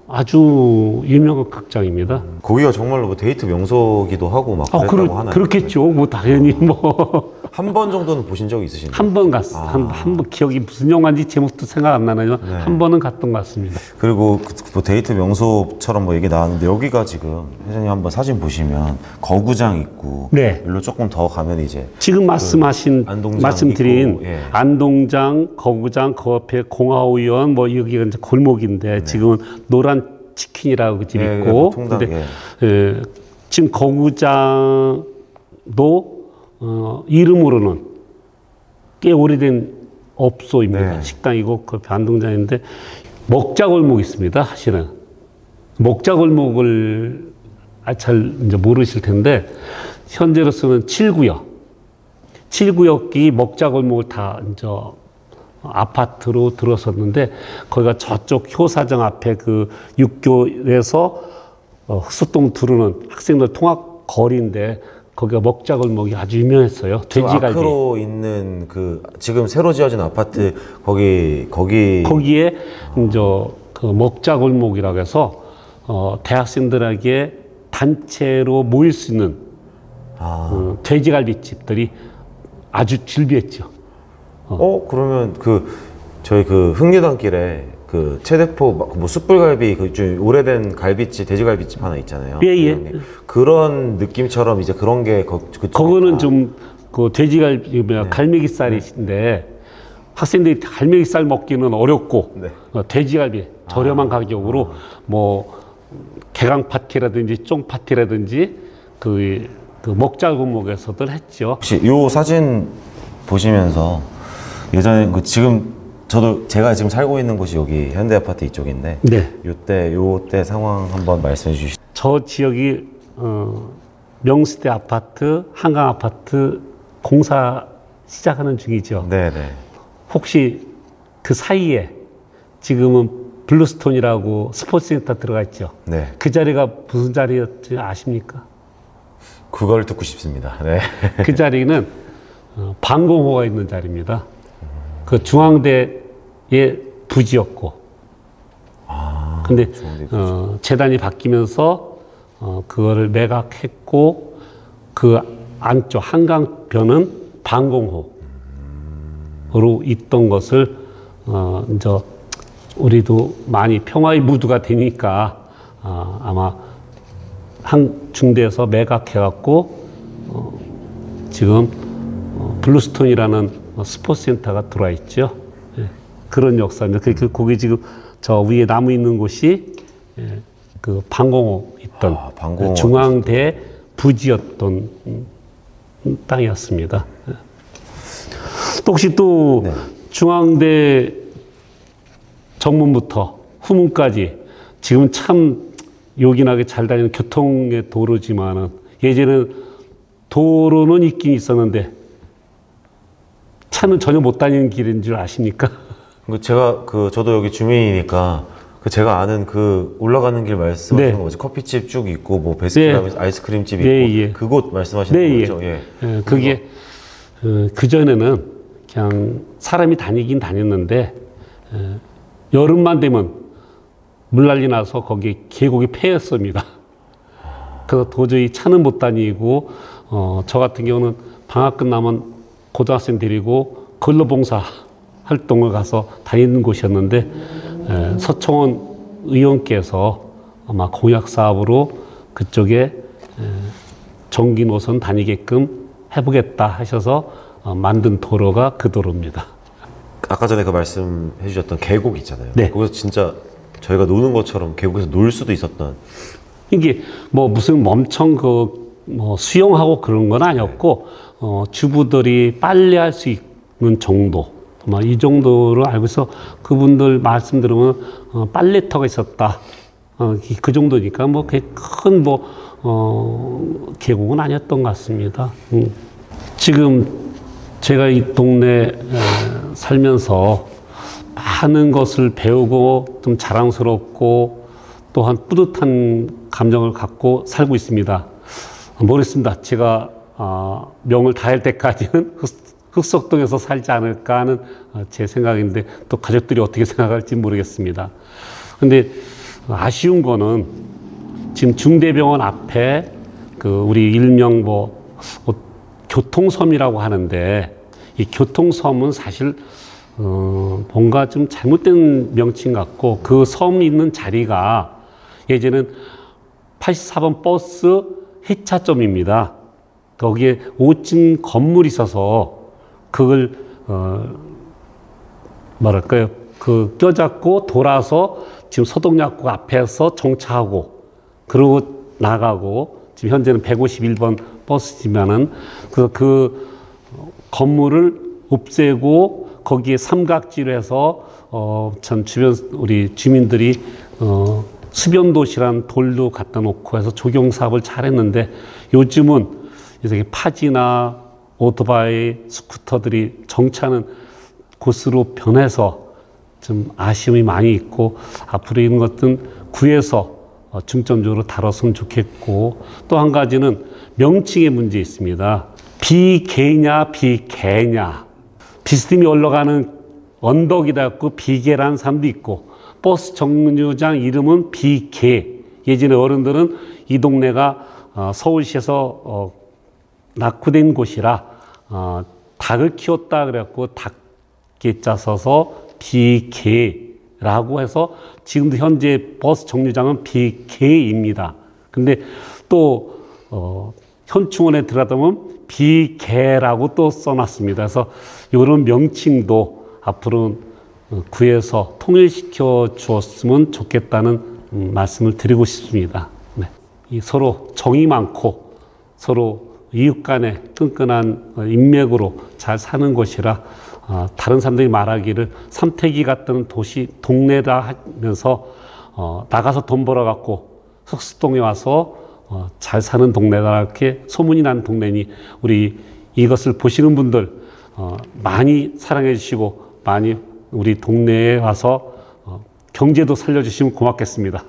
Speaker 6: 아주 유명한 극장입니다.
Speaker 7: 거기가 정말로 뭐 데이트 명소기도 하고 막 그랬다고 하나요?
Speaker 6: 그렇겠죠. 뭐 당연히 뭐
Speaker 7: 한 번 정도는 보신 적이 있으신가요?
Speaker 6: 한 번 갔어. 한 번 기억이 무슨 영화인지 제목도 생각 안 나네요.
Speaker 7: 네.
Speaker 6: 한 번은 갔던 것 같습니다.
Speaker 7: 그리고 뭐 데이트 명소처럼 뭐 얘기 나왔는데 여기가 지금 회장님 한번 사진 보시면 거구장 있고
Speaker 6: 네.
Speaker 7: 일로 조금 더 가면 이제
Speaker 6: 지금 말씀드린
Speaker 7: 있고, 예.
Speaker 6: 안동장, 거구장, 그 옆에 공화우연 뭐 여기가 이제 골목인데 지금은 노란 치킨이라고 그 집
Speaker 7: 예,
Speaker 6: 있고
Speaker 7: 통닭,
Speaker 6: 근데 지금 거구장도 이름으로는 꽤 오래된 업소입니다.
Speaker 7: 네.
Speaker 6: 식당이고 그 안동장인데 먹자골목 있습니다. 사실은 먹자골목을 잘 이제 모르실 텐데 현재로서는 7구역이 먹자골목을 다 이제 아파트로 들어섰는데 거기가 저쪽 효사정 앞에 그 육교에서 흑석동 들어오는 학생들 통학 거리인데 거기가 먹자골목이 아주 유명했어요. 돼지갈비.
Speaker 7: 아크로 있는 그 지금 새로 지어진 아파트 거기에
Speaker 6: 이제 그 먹자골목이라고 해서 대학생들에게 단체로 모일 수 있는 돼지갈비 집들이 아주 즐비했죠.
Speaker 7: 그러면 저희 흥리단길에 최대포 뭐 숯불갈비 좀 오래된 갈비집 돼지갈비집 하나 있잖아요.
Speaker 6: 예.
Speaker 7: 그런 느낌처럼 이제 그런 게
Speaker 6: 그거는 좀 돼지갈비 갈매기살인데 학생들이 갈매기살 먹기는 어렵고
Speaker 7: 네.
Speaker 6: 돼지갈비 저렴한 가격으로 뭐 개강 파티라든지 쫑 파티라든지 그 먹자골목에서들 했죠.
Speaker 7: 혹시 요 사진 보시면서 예전에 지금 제가 지금 살고 있는 곳이 여기 현대아파트 이쪽인데
Speaker 6: 네.
Speaker 7: 요때 상황 한번 말씀해 주시죠.
Speaker 6: 저 지역이 명수대 아파트, 한강 아파트 공사 시작하는 중이죠.
Speaker 7: 네네.
Speaker 6: 혹시 그 사이에 지금은 블루스톤이라고 스포츠센터 들어가 있죠.
Speaker 7: 네.
Speaker 6: 그 자리가 무슨 자리였지 아십니까?
Speaker 7: 그걸 듣고 싶습니다. 네.
Speaker 6: 그 자리는 방공호가 있는 자리입니다. 그 중앙대의 부지였고, 근데 재단이 바뀌면서 그거를 매각했고 그 안쪽 한강변은 방공호로 있던 것을 이제 우리도 많이 평화의 무드가 되니까 아마 중대에서 매각해갖고 지금 블루스톤이라는 스포츠센터가 들어와 있죠. 예, 그런 역사입니다. 거기 지금 저 위에 나무 있는 곳이 그 방공호 있던
Speaker 7: 방공호.
Speaker 6: 중앙대 부지였던 땅이었습니다. 또 혹시 또
Speaker 7: 네.
Speaker 6: 중앙대 정문부터 후문까지 지금 참 요긴하게 잘 다니는 교통의 도로지만은 예전에는 도로는 있긴 있었는데 차는 전혀 못 다니는 길인 줄 아십니까?
Speaker 7: 제가 저도 여기 주민이니까 제가 아는 올라가는 길 말씀하시는
Speaker 6: 네.
Speaker 7: 거 뭐지? 커피집 쭉 있고 뭐 베스킨라빈스 아이스크림집 있고
Speaker 6: 예.
Speaker 7: 그곳 말씀하시는 거죠? 예.
Speaker 6: 그게 그 전에는 그냥 사람이 다니긴 다녔는데 여름만 되면 물난리 나서 거기 계곡이 폐였습니다. 그래서 도저히 차는 못 다니고 저 같은 경우는 방학 끝나면 고등학생 데리고 근로봉사 활동을 가서 다니는 곳이었는데 서청원 의원께서 아마 공약 사업으로 그쪽에 전기 노선 다니게끔 해보겠다 하셔서 만든 도로가 그 도로입니다.
Speaker 7: 아까 전에 말씀해 주셨던 계곡 있잖아요.
Speaker 6: 네.
Speaker 7: 거기서 진짜 저희가 노는 것처럼 계곡에서 놀 수도 있었던.
Speaker 6: 이게 뭐 무슨 엄청 뭐 수영하고 그런 건 아니었고 주부들이 빨래할 수 있는 정도, 이 정도를 알고 있어. 그분들 말씀 들으면 빨래터가 있었다. 그 정도니까 뭐 큰 계곡은 아니었던 것 같습니다. 지금 제가 이 동네 살면서 많은 것을 배우고 좀 자랑스럽고 또한 뿌듯한 감정을 갖고 살고 있습니다. 모르겠습니다. 제가 명을 다할 때까지는 흑석동에서 살지 않을까 하는 제 생각인데 또 가족들이 어떻게 생각할지 모르겠습니다. 근데 아쉬운 거는 지금 중대병원 앞에 우리 일명 교통섬이라고 하는데 이 교통섬은 사실 뭔가 좀 잘못된 명칭 같고 그 섬이 있는 자리가 예전에는 84번 버스 해차점입니다. 거기에 5층 건물이 있어서 그걸 껴잡고 돌아서 지금 서동약국 앞에서 정차하고 그러고 나가고 지금 현재는 151번 버스지만은 그 건물을 없애고 거기에 삼각지로 해서 전 주변 우리 주민들이 수변도시란 돌도 갖다 놓고 해서 조경 사업을 잘 했는데 요즘은 이렇게 파지나 오토바이, 스쿠터들이 정차하는 곳으로 변해서 좀 아쉬움이 많이 있고 앞으로 이런 것들은 구에서 중점적으로 다뤘으면 좋겠고 또 한 가지는 명칭의 문제 있습니다. 비개냐 비개냐 비스듬히 올라가는 언덕이다 있고 비개라는 사람도 있고 버스 정류장 이름은 비개. 예전에 어른들은 이 동네가 서울시에서 낙후된 곳이라 닭을 키웠다 그래갖고 닭개자 써서 비개라고 해서 지금도 현재 버스 정류장은 비개입니다. 근데 또 현충원에 들어가다 보면 비개라고 또 써놨습니다. 그래서 이런 명칭도 앞으로 구에서 통일시켜 주었으면 좋겠다는 말씀을 드리고 싶습니다. 네. 이 서로 정이 많고 서로 이웃 간의 끈끈한 인맥으로 잘 사는 곳이라 다른 사람들이 말하기를 삼태기 같은 도시 동네다 하면서 나가서 돈 벌어갖고 석수동에 와서 잘 사는 동네다 이렇게 소문이 난 동네니 우리 이것을 보시는 분들 많이 사랑해 주시고 많이 우리 동네에 와서 경제도 살려주시면 고맙겠습니다.